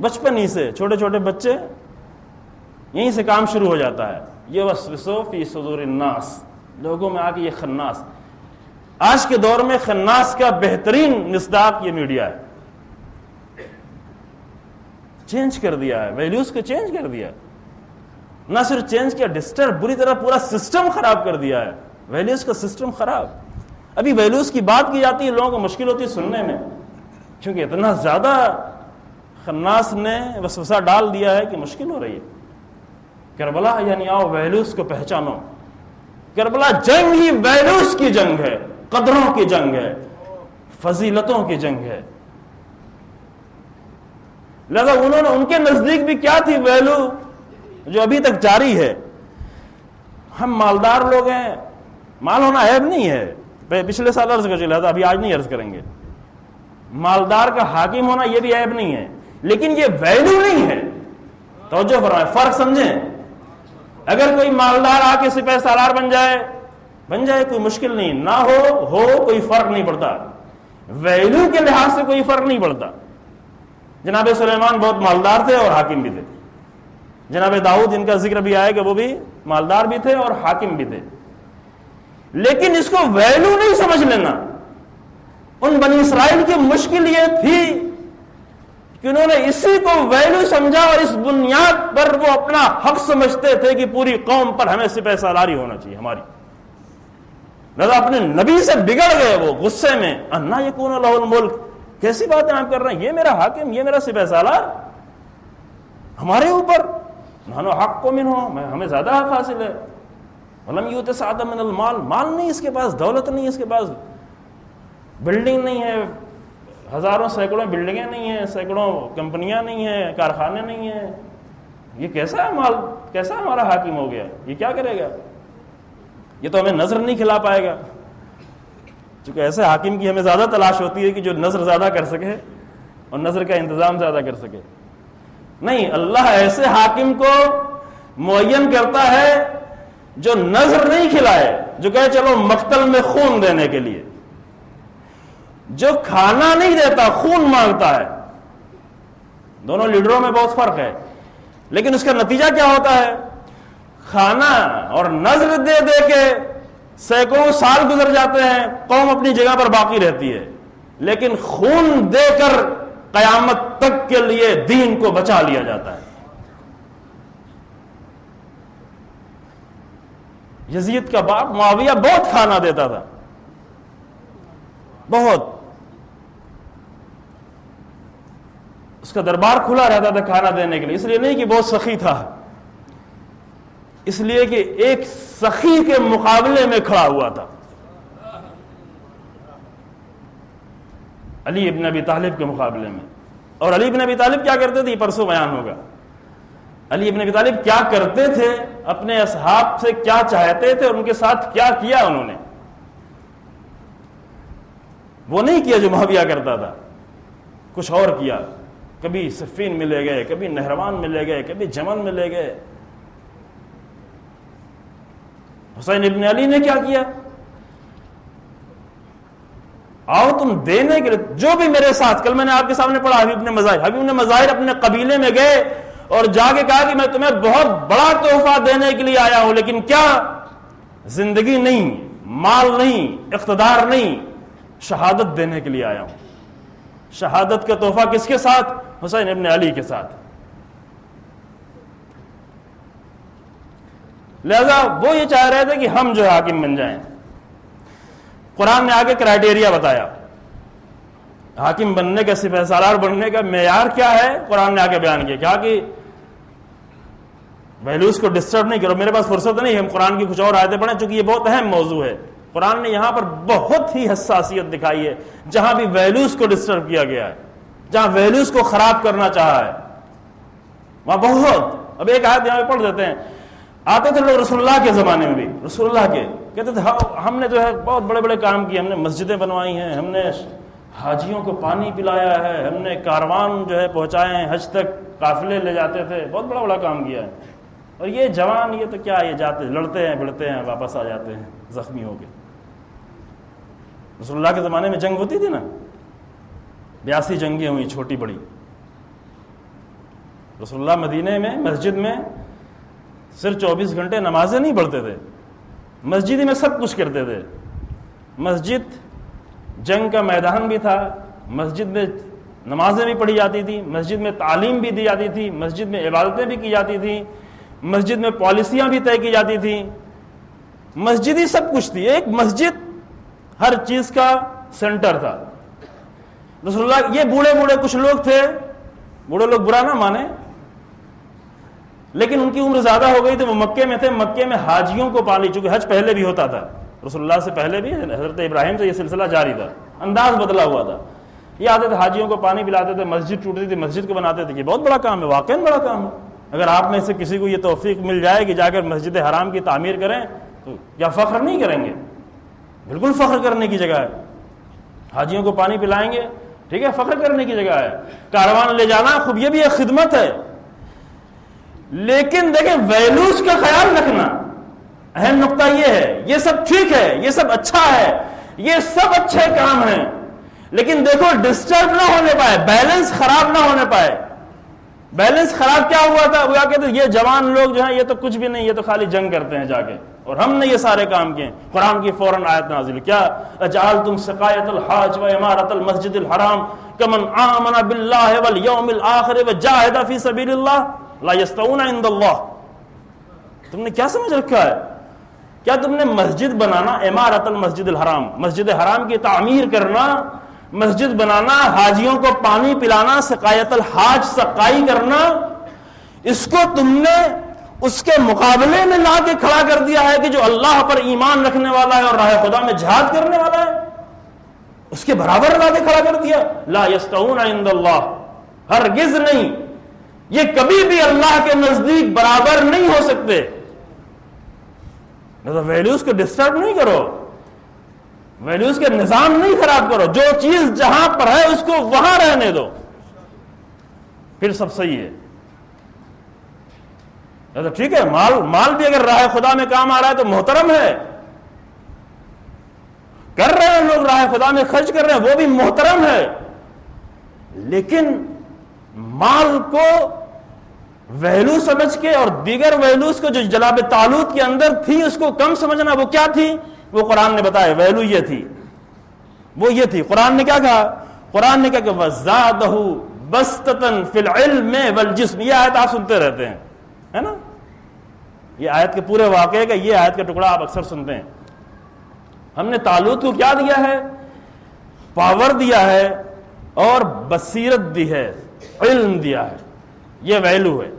بچپن ہی سے چھوٹے چھوٹے بچے یہیں سے کام شروع ہو جاتا ہے. یہ وسوسو فی صدور الناس، لوگوں میں آ کے یہ خناس. آج کے دور میں خناس کا بہترین مصداق یہ میڈیا ہے. چینج کر دیا ہے، ویلیوز کو چینج کر دیا. نہ صرف چینج کیا، ڈسٹرب بری طرح پورا سسٹم خراب کر دیا ہے. ویلیوز کا سسٹم خراب. ابھی ویلیوز کی بات کی جاتی ہے، لوگوں کو مشکل ہوتی ہے سننے میں، کیونکہ اتنا زیادہ خناس نے وسوسہ ڈال دیا ہے کہ مشکل ہو رہی ہے. کربلا یعنی آؤ ویلیوز کو پہچانو. کربلا جنگ ہی ویلیوز کی جنگ ہے، قدروں کی جنگ ہے. فضیلتوں کی جنگ ہے. لہذا انہوں نے ان کے نزدیک بھی کیا تھی ویلو جو ابھی تک جاری ہے. ہم مالدار لوگ ہیں، مال ہونا عیب نہیں ہے، پچھلے سال عرض کر چلے تھا، ابھی آج نہیں عرض کریں گے. مالدار کا حاکم ہونا یہ بھی عیب نہیں ہے، لیکن یہ ویلو نہیں ہے. توجہ فرمائیں، فرق سمجھیں. اگر کوئی مالدار آ کے سپہ سالار بن جائے کوئی مشکل نہیں، نہ ہو کوئی فرق نہیں پڑتا، ویلو کے لحاظ سے کوئی فرق نہیں پڑتا. جناب سلیمان بہت مالدار تھے اور حاکم بھی تھے. جناب داؤد، ان کا ذکر بھی آئے کہ وہ بھی مالدار بھی تھے اور حاکم بھی تھے. لیکن اس کو ویلو نہیں سمجھ لینا. ان بنی اسرائیل کی مشکل یہ تھی کہ انہوں نے اسی کو ویلو سمجھا اور اس بنیاد پر وہ اپنا حق سمجھتے تھے کہ پوری قوم پر ہمیں سپہ سالاری ہونا چاہیے ہماری. لہذا اپنے نبی سے بگڑ گئے وہ غصے میں. انا یکون لہ الملک، کیسی باتیں آپ کر رہے ہیں؟ یہ میرا حاکم، یہ میرا سپہ سالار ہمارے اوپر. نحن حق منہ، ہمیں زیادہ حق حاصل ہے. ولم یؤت سعۃ من المال، مال نہیں اس کے پاس، دولت نہیں اس کے پاس، بلڈنگ نہیں ہے، ہزاروں سینکڑوں بلڈنگیں نہیں ہیں، سینکڑوں کمپنیاں نہیں ہیں، کارخانے نہیں ہیں. یہ کیسا ہے مال؟ کیسا ہمارا حاکم ہو گیا؟ یہ کیا کرے گا؟ یہ تو ہمیں نظر نہیں کھلا پائے گا. چونکہ ایسے حاکم کی ہمیں زیادہ تلاش ہوتی ہے کہ جو نظر زیادہ کر سکے اور نظر کا انتظام زیادہ کر سکے. نہیں، اللہ ایسے حاکم کو معین کرتا ہے جو نظر نہیں کھلائے، جو کہے چلو مقتل میں خون دینے کے لیے، جو کھانا نہیں دیتا خون مانگتا ہے. دونوں لیڈروں میں بہت فرق ہے، لیکن اس کا نتیجہ کیا ہوتا ہے؟ کھانا اور نظر دے دے کے سینکڑوں سال گزر جاتے ہیں، قوم اپنی جگہ پر باقی رہتی ہے، لیکن خون دے کر قیامت تک کے لیے دین کو بچا لیا جاتا ہے. یزید کا باپ معاویہ بہت کھانا دیتا تھا، بہت. اس کا دربار کھلا رہتا تھا کھانا دینے کے لیے. اس لیے نہیں کہ بہت سخی تھا، اس لیے کہ ایک سخی کے مقابلے میں کھڑا ہوا تھا، علی ابن ابی طالب کے مقابلے میں. اور علی ابن ابی طالب کیا کرتے تھے؟ پرسوں بیان ہوگا. علی ابن ابی طالب کیا کرتے تھے، اپنے اصحاب سے کیا چاہتے تھے اور ان کے ساتھ کیا کیا انہوں نے. وہ نہیں کیا جو معاویہ کرتا تھا، کچھ اور کیا. کبھی صفین میں لے گئے، کبھی نہروان میں لے گئے، کبھی جمل میں لے گئے. حسین ابن علی نے کیا کیا؟ آؤ تم دینے کے لیے جو بھی میرے ساتھ. کل میں نے آپ کے سامنے پڑھا حبیب نے مظاہر اپنے قبیلے میں گئے اور جا کے کہا کہ میں تمہیں بہت بڑا تحفہ دینے کے لیے آیا ہوں، لیکن کیا؟ زندگی نہیں، مال نہیں، اقتدار نہیں، شہادت دینے کے لیے آیا ہوں. شہادت کا تحفہ کس کے ساتھ؟ حسین ابن علی کے ساتھ. لہذا وہ یہ چاہ رہے تھے کہ ہم جو حاکم بن جائیں. قرآن نے آگے کرائٹیریا بتایا حاکم بننے کا، سپہ سالار بننے کا معیار کیا ہے. قرآن نے آگے بیان کیا کہ ویلوز کو ڈسٹرب نہیں کرو. میرے پاس فرصت نہیں، ہم قرآن کی کچھ اور آیتیں پڑھیں چونکہ یہ بہت اہم موضوع ہے. قرآن نے یہاں پر بہت ہی حساسیت دکھائی ہے. جہاں بھی ویلوز کو ڈسٹرب کیا گیا ہے، جہاں ویلوز کو خراب کرنا چاہا ہے، وہاں بہت. اب ایک آیت یہاں پہ پڑھ دیتے ہیں. آتے تھے لوگ رسول اللہ کے زمانے میں بھی، رسول اللہ کے کہتے تھے ہم نے جو ہے بہت بڑے بڑے کام کیے، ہم نے مسجدیں بنوائی ہیں، ہم نے حاجیوں کو پانی پلایا ہے، ہم نے کاروان جو ہے پہنچائے ہیں حج تک، قافلے لے جاتے تھے، بہت بڑا بڑا کام کیا ہے. اور یہ جوان یہ تو کیا، یہ جاتے لڑتے ہیں بڑھتے ہیں واپس آ جاتے ہیں زخمی ہو کے. رسول اللہ کے زمانے میں جنگ ہوتی تھی نا، 82 جنگیں ہوئی چھوٹی بڑی. رسول اللہ مدینے میں مسجد میں صرف 24 گھنٹے نمازیں نہیں پڑھتے تھے، مسجد میں سب کچھ کرتے تھے. مسجد جنگ کا میدان بھی تھا، مسجد میں نمازیں بھی پڑھی جاتی تھی، مسجد میں تعلیم بھی دی جاتی تھی، مسجد میں عبادتیں بھی کی جاتی تھیں، مسجد میں پالیسیاں بھی طے کی جاتی تھیں. مسجد ہی سب کچھ تھی، ایک مسجد ہر چیز کا سینٹر تھا. رسول اللہ یہ بوڑھے بوڑھے کچھ لوگ تھے، بوڑھے لوگ برا نہ مانے، لیکن ان کی عمر زیادہ ہو گئی تھی، وہ مکے میں تھے. مکے میں حاجیوں کو پالی، چونکہ حج پہلے بھی ہوتا تھا، رسول اللہ سے پہلے بھی حضرت ابراہیم سے یہ سلسلہ جاری تھا. انداز بدلا ہوا تھا. یہ آتے تھے حاجیوں کو پانی پلاتے تھے, مسجد ٹوٹتی تھی مسجد کو بناتے تھے. یہ بہت بڑا کام ہے, واقعاً بڑا کام ہے. اگر آپ میں سے کسی کو یہ توفیق مل جائے کہ جا کر مسجد حرام کی تعمیر کریں تو کیا فخر نہیں کریں گے؟ بالکل فخر کرنے کی جگہ ہے. حاجیوں کو پانی پلائیں گے, ٹھیک ہے, فخر کرنے کی جگہ ہے. کاروان لے جانا خوب, یہ بھی ایک خدمت ہے. لیکن دیکھیں ویلوز کا خیال رکھنا, اہم نقطہ یہ ہے. یہ سب ٹھیک ہے, یہ سب اچھا ہے, یہ سب اچھے کام ہیں, لیکن دیکھو ڈسٹرب نہ ہونے پائے, بیلنس خراب نہ ہونے پائے. بیلنس خراب کیا ہوا تھا؟ وہ کہتے ہیں یہ جوان لوگ جو ہیں یہ تو کچھ بھی نہیں, یہ تو خالی جنگ کرتے ہیں جا کے, اور ہم نے یہ سارے کام کیے. قرآن کی فوراً آیت نازل, کیا اجعلتم سقایۃ الحاج و امارۃ المسجد الحرام کمن آمن باللہ والیوم الآخر وجاہد فی سبیل اللہ لا یستوون عند اللہ. تم نے کیا سمجھ رکھا ہے؟ کیا تم نے مسجد بنانا, امارۃ المسجد الحرام, مسجد حرام کی تعمیر کرنا, مسجد بنانا, حاجیوں کو پانی پلانا, سقایت الحاج سقائی کرنا, اس کو تم نے اس کے مقابلے میں لا کے کھڑا کر دیا ہے کہ جو اللہ پر ایمان رکھنے والا ہے اور راہ خدا میں جہاد کرنے والا ہے, اس کے برابر لا کے کھڑا کر دیا. لا یستوون عند اللہ, ہرگز نہیں, یہ کبھی بھی اللہ کے نزدیک برابر نہیں ہو سکتے. ویلیوز کو ڈسٹرب نہیں کرو, ویلیوز کے نظام نہیں خراب کرو. جو چیز جہاں پر ہے اس کو وہاں رہنے دو, پھر سب صحیح ہے. ٹھیک ہے, مال بھی اگر راہ خدا میں کام آ رہا ہے تو محترم ہے, کر رہے ہیں لوگ راہ خدا میں خرچ کر رہے ہیں, وہ بھی محترم ہے. لیکن مال کو ویلو سمجھ کے اور دیگر ویلوز کو جو جناب طالوت کے اندر تھی اس کو کم سمجھنا, وہ کیا تھی؟ وہ قرآن نے بتایا ویلو یہ تھی, وہ یہ تھی. قرآن نے کیا کہا؟ قرآن نے کہا کہ وَزَادَهُ بَسْطَةً فِي الْعِلْمِ وَالْجِسْمِ. یہ آیت آپ سنتے رہتے ہیں, ہے نا, یہ آیت کے پورے واقعے کا یہ آیت کا ٹکڑا آپ اکثر سنتے ہیں. ہم نے طالوت کو کیا دیا ہے؟ پاور دیا ہے اور بصیرت دی ہے, علم دیا ہے, یہ ویلو ہے.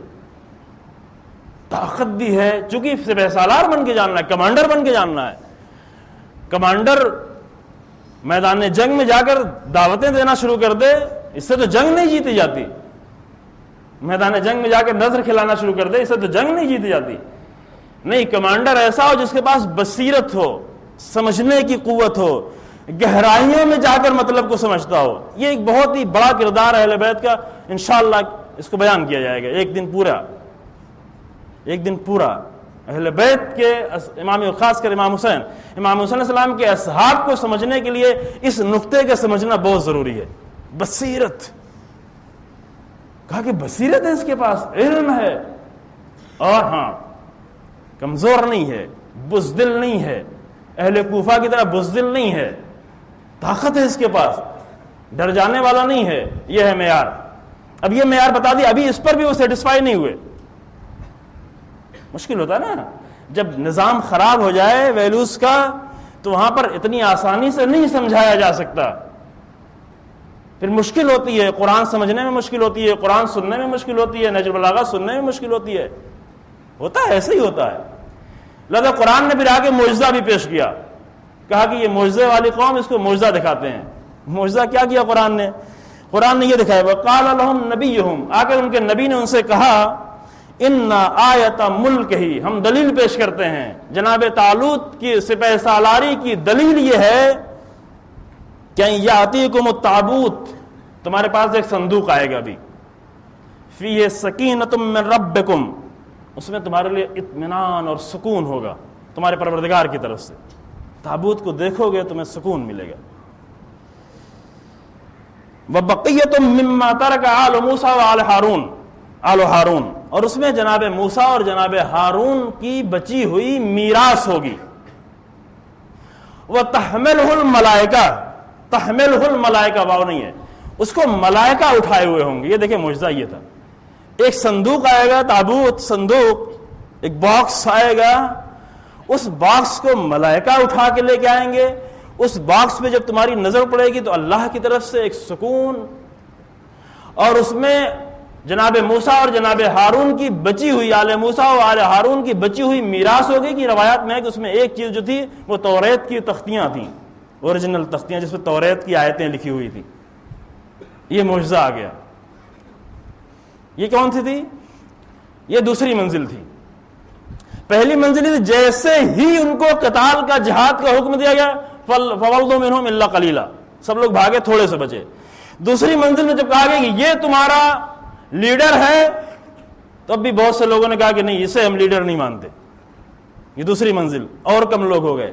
طاقت دی ہے, چونکہ سپہ سالار بن کے جاننا ہے, کمانڈر بن کے جاننا ہے. کمانڈر میدان جنگ میں جا کر دعوتیں دینا شروع کر دے, اس سے تو جنگ نہیں جیتی جاتی. میدان جنگ میں جا کر نظر کھلانا شروع کر دے, اس سے تو جنگ نہیں جیتی جاتی. نہیں, کمانڈر ایسا ہو جس کے پاس بصیرت ہو, سمجھنے کی قوت ہو, گہرائیوں میں جا کر مطلب کو سمجھتا ہو. یہ ایک بہت ہی بڑا کردار ہے اہل بیت کا. انشاءاللہ اس کو بیان کیا جائے گا ایک دن پورا. اہل بیت کے امام, خاص کر امام حسین علیہ السلام کے اصحاب کو سمجھنے کے لیے اس نقطے کا سمجھنا بہت ضروری ہے. بصیرت, کہا کہ بصیرت ہے اس کے پاس, علم ہے, اور ہاں کمزور نہیں ہے, بزدل نہیں ہے, اہل کوفہ کی طرح بزدل نہیں ہے, طاقت ہے اس کے پاس, ڈر جانے والا نہیں ہے. یہ ہے معیار. اب یہ معیار بتا دیا, ابھی اس پر بھی وہ سیٹسفائی نہیں ہوئے. مشکل ہوتا ہے نا جب نظام خراب ہو جائے ویلوز کا, تو وہاں پر اتنی آسانی سے نہیں سمجھایا جا سکتا. پھر مشکل ہوتی ہے, قرآن سمجھنے میں مشکل ہوتی ہے, قرآن سننے میں مشکل ہوتی ہے, نہج البلاغہ سننے میں مشکل ہوتی ہے. ہوتا ہے, ایسے ہی ہوتا ہے. لہذا قرآن نے پھر آگے معجزہ بھی پیش کیا, کہا کہ یہ معجزے والی قوم, اس کو معجزہ دکھاتے ہیں. معجزہ کیا کیا قرآن نے؟ قرآن نے یہ دکھایا وَقَالَ لَهُمْ نَبِيُّهُمْ, آ کر ان کے نبی نے ان سے کہا اِنَّا آیَةَ مُلْكِهِ, ہم دلیل پیش کرتے ہیں جناب طالوت کی سپہ سالاری کی. دلیل یہ ہے کہ یَأْتِيكُمُ التَّابُوتُ, تمہارے پاس ایک صندوق آئے گا ابھی, فِيهِ سَكِينَةٌ مِّن رَبِّكُمْ, اس میں تمہارے لیے اطمینان اور سکون ہوگا تمہارے پروردگار کی طرف سے. تابوت کو دیکھو گے تمہیں سکون ملے گا. وَبَقِيَّةٌ مِّمَّا تَرَكَ آلُ مُوسَىٰ وَآلُ هَارُونَ, آلُ ہارون, اور اس میں جناب موسیٰ اور جناب ہارون کی بچی ہوئی میراث ہوگی. وَتَحْمِلُهُ الْمَلَائِكَةُ, تحملہ الملائکہ, واو نہیں ہے, اس کو ملائکہ اٹھائے ہوئے ہوں گے. یہ دیکھیں معجزہ یہ تھا. ایک صندوق آئے گا, تابوت صندوق, ایک باکس آئے گا, اس باکس کو ملائکہ اٹھا کے لے کے آئیں گے. اس باکس پہ جب تمہاری نظر پڑے گی تو اللہ کی طرف سے ایک سکون, اور اس میں جناب موسیٰ اور جناب ہارون کی بچی ہوئی, آل موسیٰ اور آل ہارون کی بچی ہوئی میراث ہوگی. کہ روایات میں ہے کہ اس میں ایک چیز جو تھی وہ توریت کی تختیاں تھیں, اوریجنل تختیاں جس پہ توریت کی آیتیں لکھی ہوئی تھی. یہ معجزہ آ گیا. یہ کون سی تھی؟ یہ دوسری منزل تھی. پہلی منزل تھی جیسے ہی ان کو قتال کا جہاد کا حکم دیا گیا فَوَلْضُوا مِنْهُمْ إِلَّا قَلِيلًا، سب لوگ بھاگے، تھوڑے سے بچے. دوسری منزل میں جب کہا گیا کہ یہ تمہارا لیڈر ہے تو اب بھی بہت سے لوگوں نے کہا کہ نہیں، اسے ہم لیڈر نہیں مانتے. یہ دوسری منزل، اور کم لوگ ہو گئے.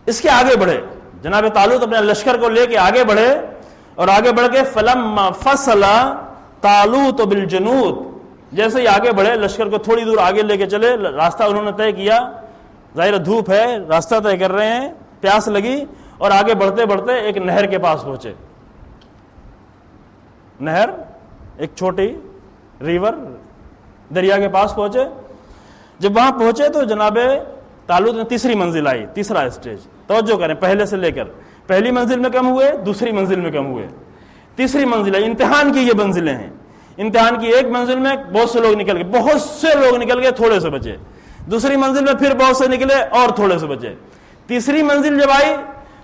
اس کے آگے بڑھے جناب طالوت اپنے لشکر کو لے کے آگے بڑھے، اور آگے بڑھ کے فَلَمَّا فَصَلَ طَالُوتُ بِالْجُنُودِ، جیسے ہی آگے بڑھے لشکر کو تھوڑی دور آگے لے کے چلے، راستہ انہوں نے طے کیا، ظاہر دھوپ ہے، راستہ طے کر رہے ہیں، پیاس لگی، اور آگے بڑھتے بڑھتے ایک نہر کے پاس پہنچے. نہر، ایک چھوٹی ریور، دریا کے پاس پہنچے. جب وہاں پہنچے تو جناب طالوت نے تیسری منزل آئی، تیسرا اسٹیج. توجہ کریں، پہلے سے لے کر پہلی منزل میں کم ہوئے، دوسری منزل میں کم ہوئے، تیسری منزل ہے. امتحان کی یہ منزلیں ہیں. امتحان کی ایک منزل میں بہت سے لوگ نکل گئے، بہت سے لوگ نکل گئے، تھوڑے سے بچے. دوسری منزل میں پھر بہت سے نکلے اور تھوڑے سے بچے. تیسری منزل جب آئی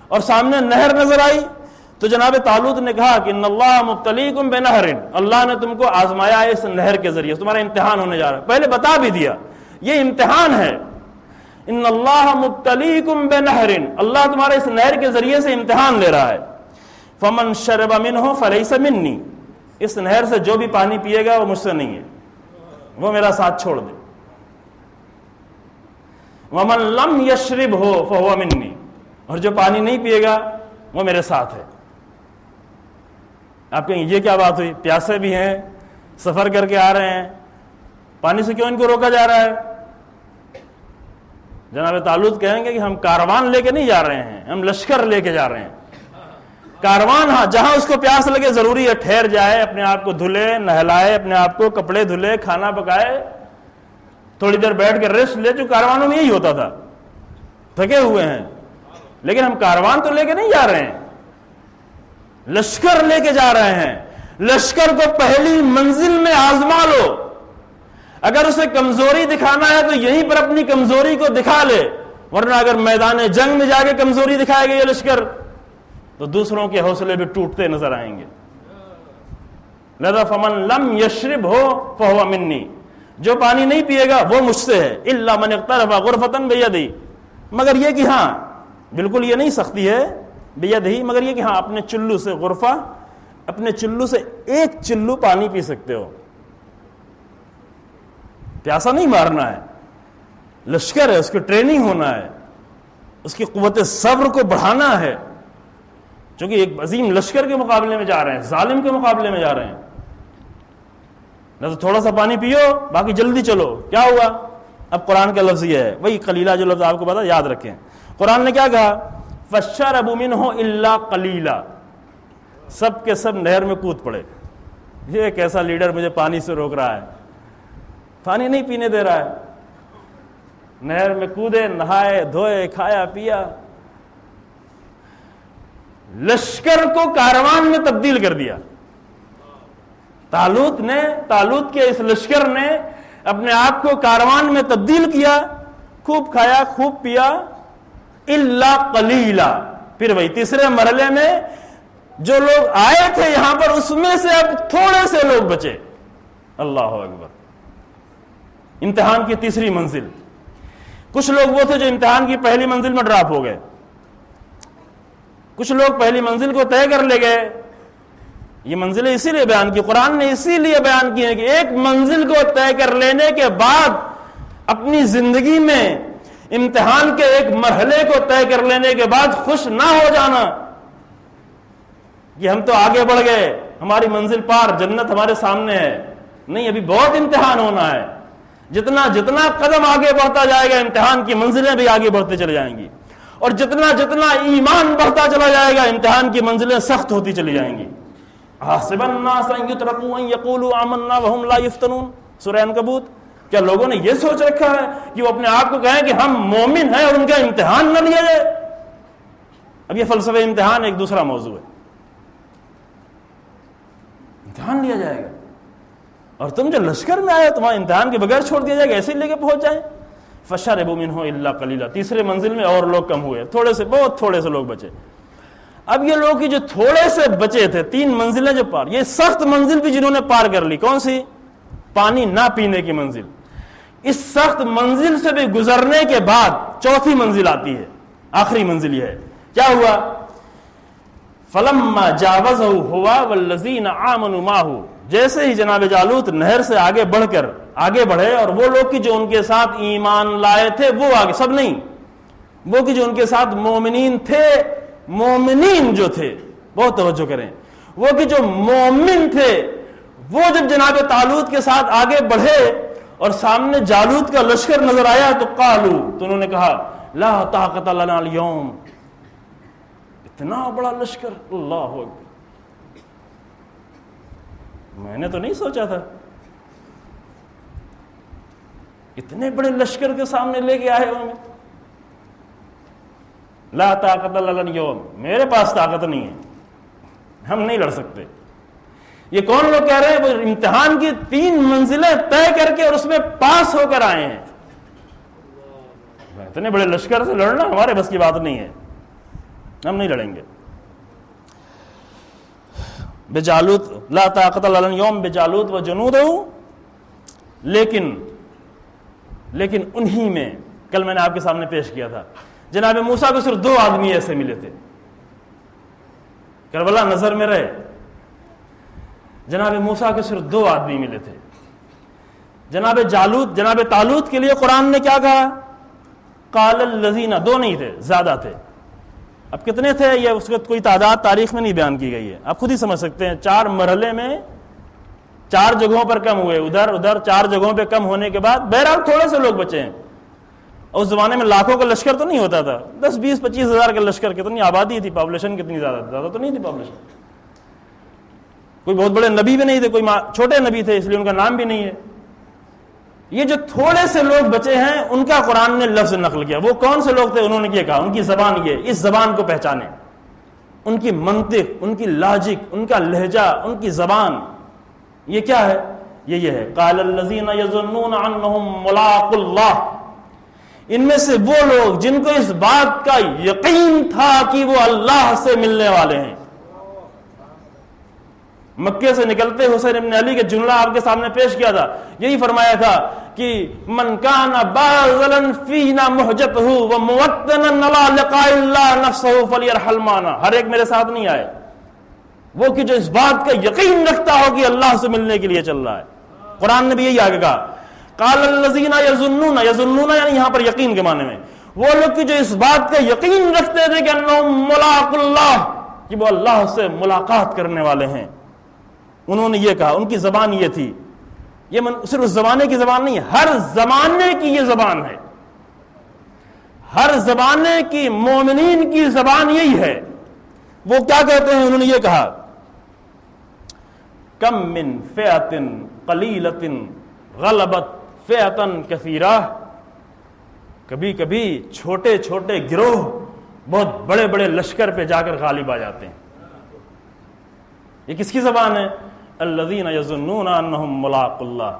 اور سامنے نہر نظر آئی تو جناب طالوت نے کہا کہ ان اللہ مبتلیکم بنہر، اللہ نے تم کو آزمایا ہے اس نہر کے ذریعے، تمہارا امتحان ہونے جا رہا ہے. پہلے بتا بھی دیا یہ امتحان ہے. ان اللہ مبتلیکم بنہر، اللہ تمہارے اس نہر کے ذریعے سے امتحان لے رہا ہے. فمن شرب منہ فلیس منی، اس نہر سے جو بھی پانی پیے گا وہ مجھ سے نہیں ہے، وہ میرا ساتھ چھوڑ دے. ومن لم یشربہ فہو منی، اور جو پانی نہیں پیے گا وہ میرے ساتھ ہے. آپ کہیں یہ کیا بات ہوئی؟ پیاسے بھی ہیں، سفر کر کے آ رہے ہیں، پانی سے کیوں ان کو روکا جا رہا ہے؟ جناب طالوت کہیں گے کہ ہم کاروان لے کے نہیں جا رہے ہیں، ہم لشکر لے کے جا رہے ہیں. کاروان، ہاں جہاں اس کو پیاس لگے ضروری ہے ٹھہر جائے، اپنے آپ کو دھلے، نہلائے، اپنے آپ کو کپڑے دھلے، کھانا پکائے، تھوڑی دیر بیٹھ کے ریسٹ لے. جو کاروانوں میں یہی ہوتا تھا، تھکے ہوئے ہیں. لیکن ہم کاروان تو لے کے نہیں جا رہے ہیں، لشکر لے کے جا رہے ہیں. لشکر کو پہلی منزل میں آزما لو. اگر اسے کمزوری دکھانا ہے تو یہیں پر اپنی کمزوری کو دکھا لے، ورنہ اگر میدان جنگ میں جا کے کمزوری دکھائے گا یہ لشکر تو دوسروں کے حوصلے بھی ٹوٹتے نظر آئیں گے. لذا فمن لم یشرب ہو فہو منی، جو پانی نہیں پیے گا وہ مجھ سے ہے. الا من اقترف غرفتن بیدی، مگر یہ کہ ہاں بالکل یہ نہیں سختی ہے بیدی، مگر یہ کہ ہاں اپنے چلو سے، غرفہ اپنے چلو سے ایک چلو پانی پی سکتے ہو. پیاسا نہیں مارنا ہے، لشکر ہے، اس کی ٹریننگ ہونا ہے، اس کی قوت صبر کو بڑھانا ہے. چونکہ ایک عظیم لشکر کے مقابلے میں جا رہے ہیں، ظالم کے مقابلے میں جا رہے ہیں. نہ تو تھوڑا سا پانی پیو، باقی جلدی چلو. کیا ہوا؟ اب قرآن کا لفظ یہ ہے، وہی قلیلہ جو لفظ آپ کو پتا، یاد رکھیں. قرآن نے کیا کہا؟ فَشَرَبُوا مِنْهُ إِلَّا قَلِيلًا، سب کے سب نہر میں کود پڑے. یہ ایک ایسا لیڈر مجھے پانی سے روک رہا ہے، پانی نہیں پینے دے رہا ہے. نہر میں کودے، نہائے دھوئے، کھایا پیا. لشکر کو کاروان میں تبدیل کر دیا. طالوت کے اس لشکر نے اپنے آپ کو کاروان میں تبدیل کیا. خوب کھایا، خوب پیا. الا قلیلا، پھر وہی تیسرے مرحلے میں جو لوگ آئے تھے یہاں پر اس میں سے اب تھوڑے سے لوگ بچے. اللہ اکبر. امتحان کی تیسری منزل. کچھ لوگ وہ تھے جو امتحان کی پہلی منزل میں ڈراپ ہو گئے، کچھ لوگ پہلی منزل کو طے کر لے گئے. یہ منزلیں اسی لیے بیان کی، قرآن نے اسی لیے بیان کی ہے کہ ایک منزل کو طے کر لینے کے بعد اپنی زندگی میں امتحان کے ایک مرحلے کو طے کر لینے کے بعد خوش نہ ہو جانا کہ ہم تو آگے بڑھ گئے، ہماری منزل پار، جنت ہمارے سامنے ہے. نہیں، ابھی بہت امتحان ہونا ہے. جتنا جتنا قدم آگے بڑھتا جائے گا امتحان کی منزلیں بھی آگے بڑھتے چلے جائیں گی، اور جتنا جتنا ایمان بڑھتا چلا جائے گا امتحان کی منزلیں سخت ہوتی چلی جائیں گی. حسب الناس ان یترکوا ان یقولوا آمنا وهم لا یفتنون، سورہ عنکبوت. کیا لوگوں نے یہ سوچ رکھا ہے کہ وہ اپنے آپ کو کہیں کہ ہم مومن ہیں اور ان کا امتحان نہ لیا جائے؟ اب یہ فلسفہ امتحان ایک دوسرا موضوع ہے. امتحان لیا جائے گا اور تم جو لشکر میں آئے تمہارے امتحان کے بغیر چھوڑ دیا جائے گا، ایسے ہی لے کے پہنچ جائیں. فَشَرِبُوا مِنْهُ إِلَّا قَلِيلًا، تیسرے منزل میں اور لوگ کم ہوئے، تھوڑے سے، بہت تھوڑے سے لوگ بچے. اب یہ لوگ جو تھوڑے سے بچے تھے 3 منزلیں جو پار، یہ سخت منزل بھی جنہوں نے پار کر لی، کون سی؟ پانی نہ پینے کی منزل. اس سخت منزل سے بھی گزرنے کے بعد 4تھی منزل آتی ہے، آخری منزل یہ ہے. کیا ہوا؟ فلما جاوزہ ہوا والذین آمنوا معہ، جیسے ہی جناب جالوت نہر سے آگے بڑھے اور وہ لوگ کی جو ان کے ساتھ ایمان لائے تھے وہ آگے، سب نہیں، وہ کی جو ان کے ساتھ مومنین تھے، مومنین جو تھے، بہت توجہ کریں، وہ کہ جو مومن تھے وہ جب جناب طالوت کے ساتھ آگے بڑھے اور سامنے جالوت کا لشکر نظر آیا تو قالو، تو انہوں نے کہا لا طاقت لنا اليوم، اتنا بڑا لشکر، اللہ اکبر، میں نے تو نہیں سوچا تھا اتنے بڑے لشکر کے سامنے لے کے آئے ہوں. لا طاقت لنا اليوم، میرے پاس طاقت نہیں ہے، ہم نہیں لڑ سکتے. یہ کون لوگ کہہ رہے ہیں؟ وہ امتحان کی 3 منزلیں طے کر کے اور اس میں پاس ہو کر آئے ہیں. اتنے بڑے لشکر سے لڑنا ہمارے بس کی بات نہیں ہے، ہم نہیں لڑیں گے. بجالوت لا طاقت لنا اليوم بجالوت وجنودہ، لیکن انہی میں کل میں نے آپ کے سامنے پیش کیا تھا، جناب موسیٰ کو صرف 2 آدمی ایسے ملے تھے، کربلا نظر میں رہے، جناب موسیٰ کو صرف 2 آدمی ملے تھے. جناب طالوت کے لیے قرآن نے کیا کہا؟ قال الذین، 2 نہیں تھے، زیادہ تھے. اب کتنے تھے یہ اس وقت کوئی تعداد تاریخ میں نہیں بیان کی گئی ہے، آپ خود ہی سمجھ سکتے ہیں. 4 مرحلے میں 4 جگہوں پر کم ہوئے، ادھر 4 جگہوں پہ کم ہونے کے بعد بہرحال تھوڑے سے لوگ بچے ہیں. اس زمانے میں لاکھوں کا لشکر تو نہیں ہوتا تھا، 10 20 25 ہزار کا لشکر. کتنی آبادی تھی، پاپولیشن کتنی زیادہ تو نہیں تھی پاپولیشن. کوئی بہت بڑے نبی بھی نہیں تھے، کوئی چھوٹے نبی تھے، اس لیے ان کا نام بھی نہیں ہے. یہ جو تھوڑے سے لوگ بچے ہیں ان کا قرآن نے لفظ نقل کیا. وہ کون سے لوگ تھے؟ انہوں نے یہ کہا ان کی زبان یہ، اس زبان کو پہچانے، ان کی منطق، ان کی لاجک، ان کا لہجہ، ان کی زبان. یہ کیا ہے؟ یہ ہے قال الذین یظنون انہم ملاق اللہ، ان میں سے وہ لوگ جن کو اس بات کا یقین تھا کہ وہ اللہ سے ملنے والے ہیں. مکے سے نکلتے حسین ابن علی کے جملہ آپ کے سامنے پیش کیا تھا، یہی فرمایا تھا کہ من کان باذلا فینا محجتہ وموطنا نلا لقاء اللہ نفسہ فلیرحل معنا. ہر ایک میرے ساتھ نہیں آئے، وہ کہ جو اس بات کا یقین رکھتا ہو کہ اللہ سے ملنے کے لیے چل رہا ہے. قرآن نے بھی یہی آگے کہا قال الذین یظنون، یظنون یعنی یہاں پر یقین کے معنی میں وہ لوگ کہ جو اس بات کا یقین رکھتے تھے کہ انہم ملاق اللہ، کہ وہ اللہ سے ملاقات کرنے والے ہیں. انہوں نے یہ کہا، ان کی زبان یہ تھی. یہ صرف اس زمانے کی زبان نہیں ہے، ہر زمانے کی یہ زبان ہے، ہر زمانے کی مومنین کی زبان یہی ہے. وہ کیا کہتے ہیں؟ انہوں نے یہ کہا کم من فئۃ قلیلۃ غلبت فئۃ کثیرہ، کبھی کبھی چھوٹے چھوٹے گروہ بہت بڑے بڑے لشکر پہ جا کر غالب آ جاتے ہیں. یہ کس کی زبان ہے؟ الذین یظنون انہم ملاق اللہ.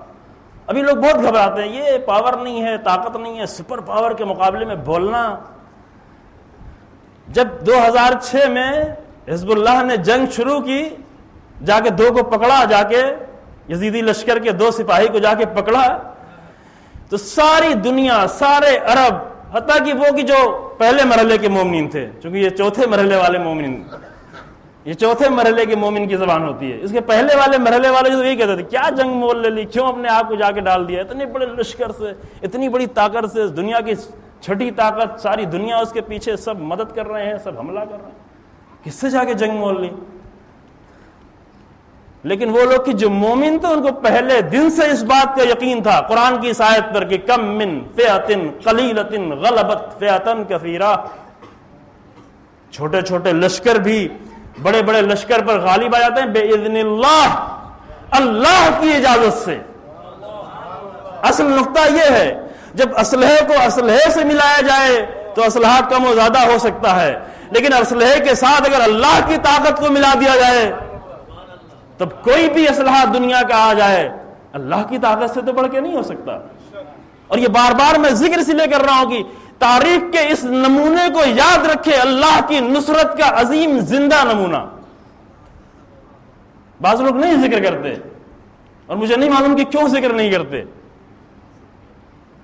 ابھی لوگ بہت گھبراتے ہیں، یہ پاور نہیں ہے، طاقت نہیں ہے، سپر پاور کے مقابلے میں بولنا. جب 2006 میں حزب اللہ نے جنگ شروع کی، جا کے 2 کو پکڑا، جا کے یزیدی لشکر کے 2 سپاہی کو جا کے پکڑا، تو ساری دنیا، سارے عرب، حتیٰ کہ وہ کہ جو پہلے مرحلے کے مومنین تھے، چونکہ یہ 4تھے مرحلے والے مومنین، یہ 4تھے مرحلے کے مومن کی زبان ہوتی ہے. اس کے پہلے والے مرحلے والے جو یہ کہتے تھے کیا جنگ مول لے لی، کیوں اپنے آپ کو جا کے ڈال دیا اتنے بڑے لشکر سے، اتنی بڑی طاقت سے، دنیا کی 6ٹھی طاقت، ساری دنیا اس کے پیچھے، سب مدد کر رہے ہیں، سب حملہ کر رہے ہیں، کس سے جا کے جنگ مول لی. لیکن وہ لوگ کہ جو مومن تھے ان کو پہلے دن سے اس بات کا یقین تھا قرآن کی اس آیت پر کہ کم من فئۃ قلیلۃ غلبت فئۃ کثیرہ. چھوٹے چھوٹے لشکر بھی بڑے بڑے لشکر پر غالب آ جاتے ہیں باذن اللہ، اللہ کی اجازت سے. اصل نقطہ یہ ہے جب اسلحے کو اسلحے سے ملایا جائے تو اسلحہ کم و زیادہ ہو سکتا ہے، لیکن اسلحے کے ساتھ اگر اللہ کی طاقت کو ملا دیا جائے تب کوئی بھی اسلحہ دنیا کا آ جائے اللہ کی طاقت سے تو بڑھ کے نہیں ہو سکتا. اور یہ بار بار میں ذکر اس لیے کر رہا ہوں کہ تاریخ کے اس نمونے کو یاد رکھے، اللہ کی نصرت کا عظیم زندہ نمونہ۔ بعض لوگ نہیں ذکر کرتے، اور مجھے نہیں معلوم کہ کیوں ذکر نہیں کرتے،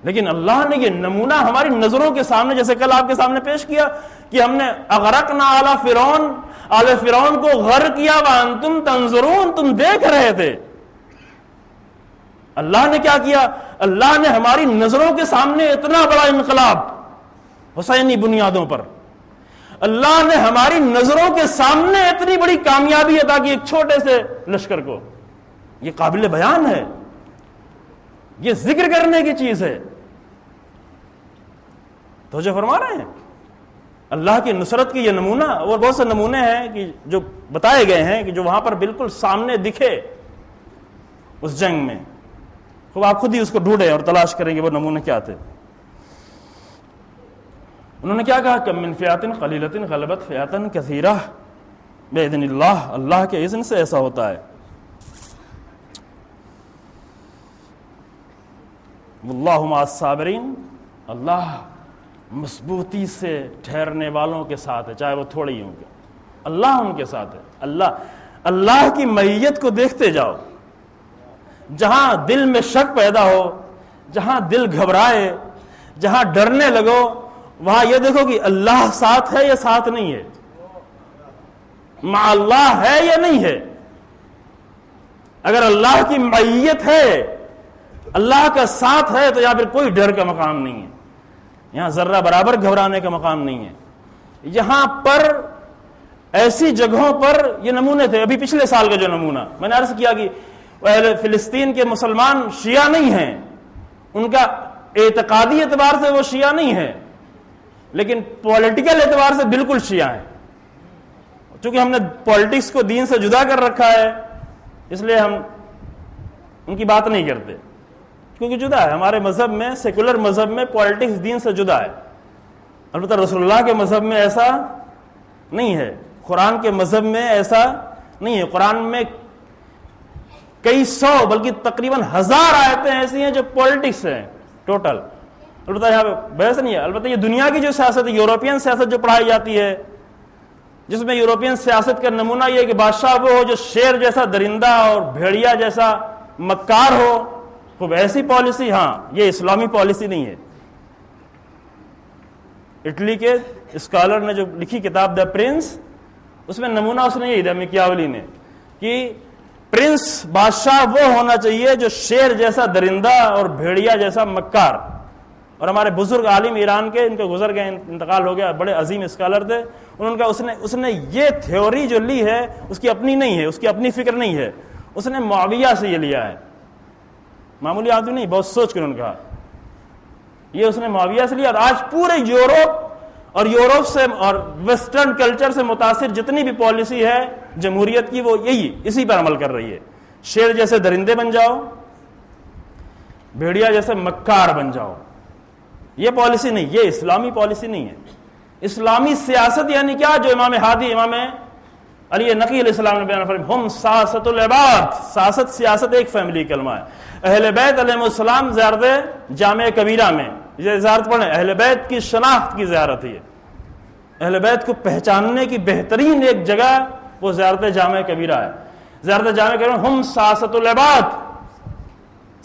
لیکن اللہ نے یہ نمونہ ہماری نظروں کے سامنے، جیسے کل آپ کے سامنے پیش کیا کہ ہم نے اغرقنا آل فرعون، آل فرعون کو غرق کیا وانتم تنظرون، تم دیکھ رہے تھے۔ اللہ نے کیا کیا؟ اللہ نے ہماری نظروں کے سامنے اتنا بڑا انقلاب حسینی بنیادوں پر، اللہ نے ہماری نظروں کے سامنے اتنی بڑی کامیابی عطا کی ایک چھوٹے سے لشکر کو۔ یہ قابل بیان ہے، یہ ذکر کرنے کی چیز ہے۔ تو جو فرما رہے ہیں اللہ کی نصرت کی یہ نمونہ، اور بہت سے نمونے ہیں کہ جو بتائے گئے ہیں کہ جو وہاں پر بالکل سامنے دکھے اس جنگ میں، تو آپ خود ہی اس کو ڈھونڈیں اور تلاش کریں گے وہ نمونے کیا تھے۔ انہوں نے کیا کہا؟ کم من فئۃ قلیلۃ غلبت فئۃ کثیرہ باذن اللہ، اللہ کے اذن سے ایسا ہوتا ہے۔ واللہ مع الصابرین، اللہ مضبوطی سے ٹھہرنے والوں کے ساتھ ہے، چاہے وہ تھوڑے ہی ہوں گے، اللہ ان کے ساتھ ہے۔ اللہ کی معیت کو دیکھتے جاؤ، جہاں دل میں شک پیدا ہو، جہاں دل گھبرائے، جہاں ڈرنے لگو، وہاں یہ دیکھو کہ اللہ ساتھ ہے یا ساتھ نہیں ہے، مع اللہ ہے یا نہیں ہے۔ اگر اللہ کی معیت ہے، اللہ کا ساتھ ہے، تو یہاں پھر کوئی ڈر کا مقام نہیں ہے، یہاں ذرہ برابر گھبرانے کا مقام نہیں ہے۔ یہاں پر ایسی جگہوں پر یہ نمونے تھے۔ ابھی پچھلے سال کا جو نمونہ میں نے عرض کیا کہ اہل فلسطین کے مسلمان شیعہ نہیں ہیں، ان کا اعتقادی اعتبار سے وہ شیعہ نہیں ہے، لیکن پولیٹیکل اعتبار سے بالکل شیعہ ہیں۔ چونکہ ہم نے پولیٹکس کو دین سے جدا کر رکھا ہے، اس لیے ہم ان کی بات نہیں کرتے، کیونکہ جدا ہے ہمارے مذہب میں، سیکولر مذہب میں پولیٹکس دین سے جدا ہے۔ البتہ رسول اللہ کے مذہب میں ایسا نہیں ہے، قرآن کے مذہب میں ایسا نہیں ہے۔ قرآن میں کئی سو بلکہ تقریباً 1000 آیتیں ایسی ہیں جو پولیٹکس ہیں ٹوٹل۔ البتہ یہاں پہ بحث نہیں ہے، البتہ یہ دنیا کی جو سیاست ہے، یورپین سیاست جو پڑھائی جاتی ہے، جس میں یورپین سیاست کا نمونہ یہ ہے کہ بادشاہ وہ ہو جو شیر جیسا درندہ اور بھیڑیا جیسا مکار ہو، خوب ایسی پالیسی، ہاں یہ اسلامی پالیسی نہیں ہے۔ اٹلی کے اسکالر نے جو لکھی کتاب دا پرنس، اس میں نمونہ اس نے یہی دیا میکیاولی نے کہ پرنس بادشاہ وہ ہونا چاہیے جو شیر جیسا درندہ اور بھیڑیا جیسا مکار۔ اور ہمارے بزرگ عالم ایران کے، ان کے گزر گئے، انتقال ہو گیا، بڑے عظیم اسکالر تھے، ان کا اس نے یہ تھیوری جو لی ہے اس کی اپنی نہیں ہے، اس کی اپنی فکر نہیں ہے، اس نے معاویہ سے یہ لیا ہے، معمولی آدمی نہیں، بہت سوچ کر انہوں نے کہا یہ اس نے معاویہ سے لیا۔ اور آج پورے یورپ سے اور ویسٹرن کلچر سے متاثر جتنی بھی پالیسی ہے جمہوریت کی، وہ اسی پر عمل کر رہی ہے۔ شیر جیسے درندے بن جاؤ، بھیڑیا جیسے مکار بن جاؤ، یہ پالیسی نہیں، یہ اسلامی پالیسی نہیں ہے۔ اسلامی سیاست یعنی کیا؟ جو امام ہادی، امام علی نقی علیہ السلام نے بیان فرمایا، ہم سیاست العباد، سیاست ایک فیملی کلمہ ہے۔ اہل بیت علیہ السلام زیارت جامع کبیرہ میں یہ زیارت پڑھیں، اہل بیت کی شناخت کی زیارت ہے، اہل بیت کو پہچاننے کی بہترین ایک جگہ وہ زیارت جامع کبیرہ ہے۔ زیارت جامع کبیرہ ہم سیاست العباد،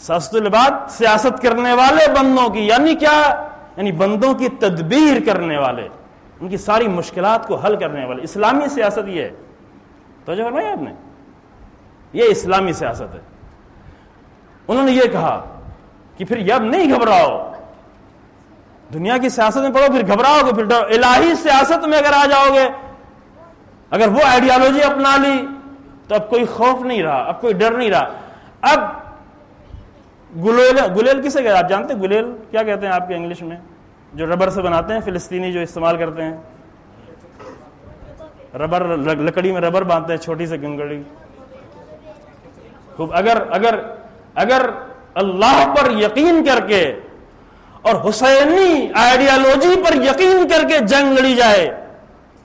سیاست العباد سیاست کرنے والے بندوں کی، یعنی کیا؟ یعنی بندوں کی تدبیر کرنے والے، ان کی ساری مشکلات کو حل کرنے والے۔ اسلامی سیاست یہ ہے، توجہ فرمائی آپ نے، یہ اسلامی سیاست ہے۔ انہوں نے یہ کہا کہ پھر اب نہیں گھبراؤ، دنیا کی سیاست میں پڑھو پھر گھبراؤ گے، پھر الہی سیاست میں اگر آ جاؤ گے، اگر وہ آئیڈیالوجی اپنا لی تو اب کوئی خوف نہیں رہا، اب کوئی ڈر نہیں رہا۔ اب گلیل کسے کہتے ہیں آپ جانتے ہیں؟ گلیل کیا کہتے ہیں آپ کے انگلش میں؟ جو ربر سے بناتے ہیں، فلسطینی جو استعمال کرتے ہیں، ربر، لکڑی میں ربر باندھتے ہیں، چھوٹی سی گنگڑی۔ خوب اگر اللہ پر یقین کر کے اور حسینی آئیڈیالوجی پر یقین کر کے جنگ لڑی جائے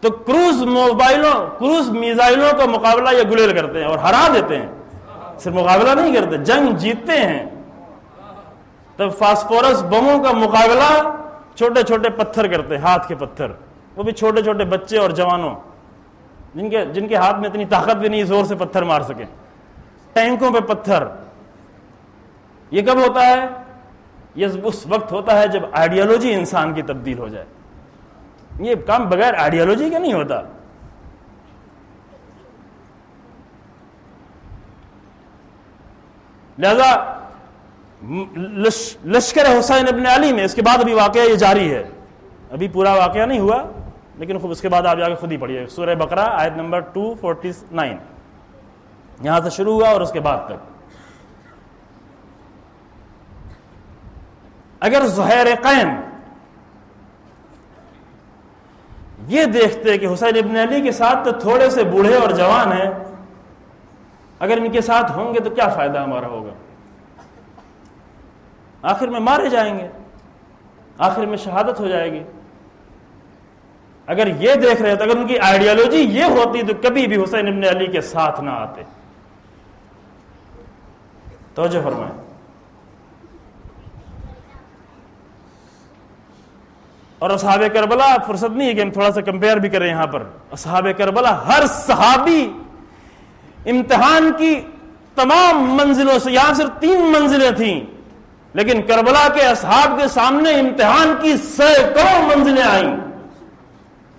تو کروز میزائلوں کا مقابلہ یہ گلیل کرتے ہیں اور ہرا دیتے ہیں، صرف مقابلہ نہیں کرتے، جنگ جیتتے ہیں۔ تب فاسفورس بموں کا مقابلہ چھوٹے چھوٹے پتھر کرتے، ہاتھ کے پتھر، وہ بھی چھوٹے چھوٹے بچے اور جوانوں جن کے ہاتھ میں اتنی طاقت بھی نہیں زور سے پتھر مار سکے، ٹینکوں پہ پتھر. یہ کب ہوتا ہے؟ یہ اس وقت ہوتا ہے جب آئیڈیالوجی انسان کی تبدیل ہو جائے. یہ کام بغیر آئیڈیالوجی کے نہیں ہوتا. لہذا لشکر حسین ابن علی میں اس کے بعد ابھی واقعہ یہ جاری ہے، ابھی پورا واقعہ نہیں ہوا، لیکن خوب اس کے بعد آپ جا کے خود ہی پڑھیے. سورہ بقرہ آیت نمبر 249 یہاں سے شروع ہوا اور اس کے بعد تک. اگر زہیرقین یہ دیکھتے کہ حسین ابن علی کے ساتھ تو تھوڑے سے بوڑھے اور جوان ہیں، اگر ان کے ساتھ ہوں گے تو کیا فائدہ ہمارا ہوگا، آخر میں مارے جائیں گے، آخر میں شہادت ہو جائے گی. اگر یہ دیکھ رہے تو اگر ان کی آئیڈیالوجی یہ ہوتی تو کبھی بھی حسین ابن علی کے ساتھ نہ آتے. توجہ فرمائیں. اور اصحاب کربلا، فرصت نہیں ہے کہ ہم تھوڑا سا کمپیئر بھی کریں یہاں پر. اصحاب کربلا ہر صحابی امتحان کی تمام منزلوں سے، یہاں صرف 3 منزلیں تھیں، لیکن کربلا کے اصحاب کے سامنے امتحان کی سینکڑوں منزلیں آئیں.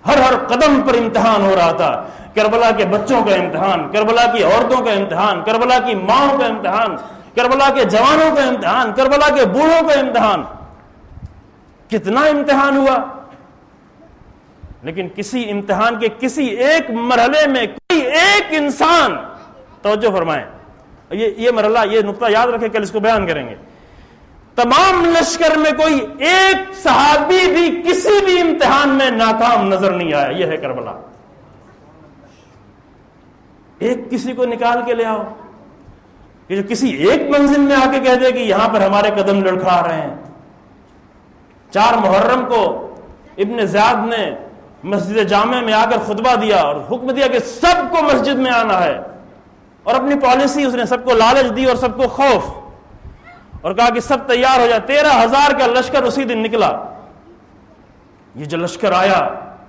ہر قدم پر امتحان ہو رہا تھا. کربلا کے بچوں کا امتحان، کربلا کی عورتوں کا امتحان، کربلا کی ماؤں کا امتحان، کربلا کے جوانوں کا امتحان، کربلا کے بوڑھوں کا امتحان. کتنا امتحان ہوا، لیکن کسی امتحان کے کسی ایک مرحلے میں کوئی ایک انسان، توجہ فرمائیں، یہ مرحلہ، یہ نقطہ یاد رکھیں، کل اس کو بیان کریں گے. تمام لشکر میں کوئی ایک صحابی بھی کسی بھی امتحان میں ناکام نظر نہیں آیا. یہ ہے کربلا. ایک کسی کو نکال کے لے آؤ کہ جو کسی ایک منزل میں آ کے کہہ دے کہ یہاں پر ہمارے قدم لڑکھا رہے ہیں. 4 محرم کو ابن زیاد نے مسجد جامع میں آ کر خطبہ دیا اور حکم دیا کہ سب کو مسجد میں آنا ہے، اور اپنی پالیسی اس نے سب کو لالچ دی اور سب کو خوف، اور کہا کہ سب تیار ہو جائے. 13,000 کا لشکر اسی دن نکلا. یہ جو لشکر آیا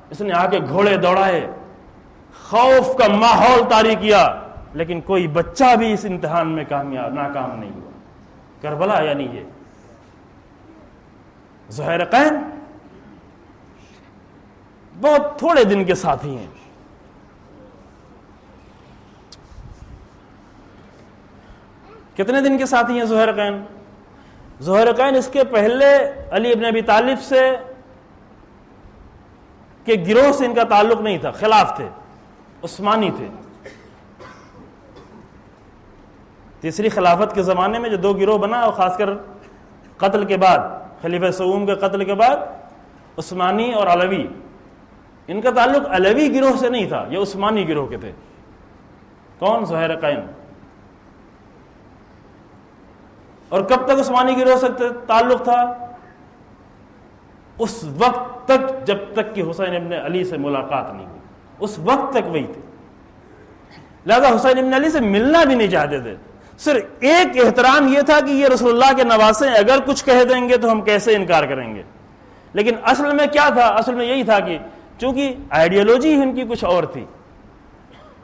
اس نے آ کے گھوڑے دوڑائے، خوف کا ماحول طاری کیا، لیکن کوئی بچہ بھی اس امتحان میں ناکام نہیں ہوا. کربلا یعنی یہ. زہیرقین بہت تھوڑے دن کے ساتھی ہیں. کتنے دن کے ساتھی ہیں زہیرقین؟ زہیرقین اس کے پہلے علی ابن ابی طالب سے کے گروہ سے ان کا تعلق نہیں تھا، خلاف تھے، عثمانی تھے. تیسری خلافت کے زمانے میں جو 2 گروہ بنا، اور خاص کر قتل کے بعد، خلیفہ سوم کے قتل کے بعد، عثمانی اور علوی. ان کا تعلق علوی گروہ سے نہیں تھا، یہ عثمانی گروہ کے تھے. کون؟ زہیرقین. اور کب تک عثمانی گروہ سے تعلق تھا؟ اس وقت تک جب تک کہ حسین ابن علی سے ملاقات نہیں ہوئی، اس وقت تک وہی تھے. لہذا حسین ابن علی سے ملنا بھی نہیں چاہتے تھے. صرف ایک احترام یہ تھا کہ یہ رسول اللہ کے نواسے ہیں، اگر کچھ کہہ دیں گے تو ہم کیسے انکار کریں گے. لیکن اصل میں کیا تھا؟ اصل میں یہی تھا کہ چونکہ آئیڈیالوجی ان کی کچھ اور تھی،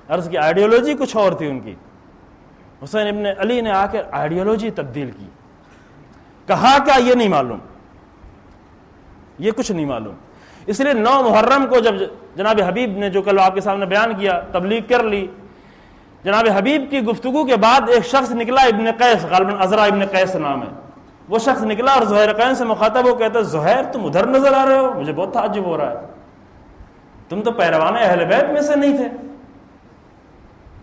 عرض کی آئیڈیالوجی کچھ اور تھی ان کی. حسین ابن علی نے آ کر آئیڈیالوجی تبدیل کی. کہا کیا یہ نہیں معلوم، یہ کچھ نہیں معلوم. اس لیے 9 محرم کو جب جناب حبیب نے جو کل آپ کے سامنے بیان کیا، تبلیغ کر لی، جناب حبیب کی گفتگو کے بعد ایک شخص نکلا، ابن قیس، غالباً عزرا ابن قیس نام ہے، وہ شخص نکلا اور زہیرقین سے مخاطب ہو، کہتا ہے زہیر تم ادھر نظر آ رہے ہو، مجھے بہت تعجب ہو رہا ہے، تم تو پیروان اہل بیت میں سے نہیں تھے،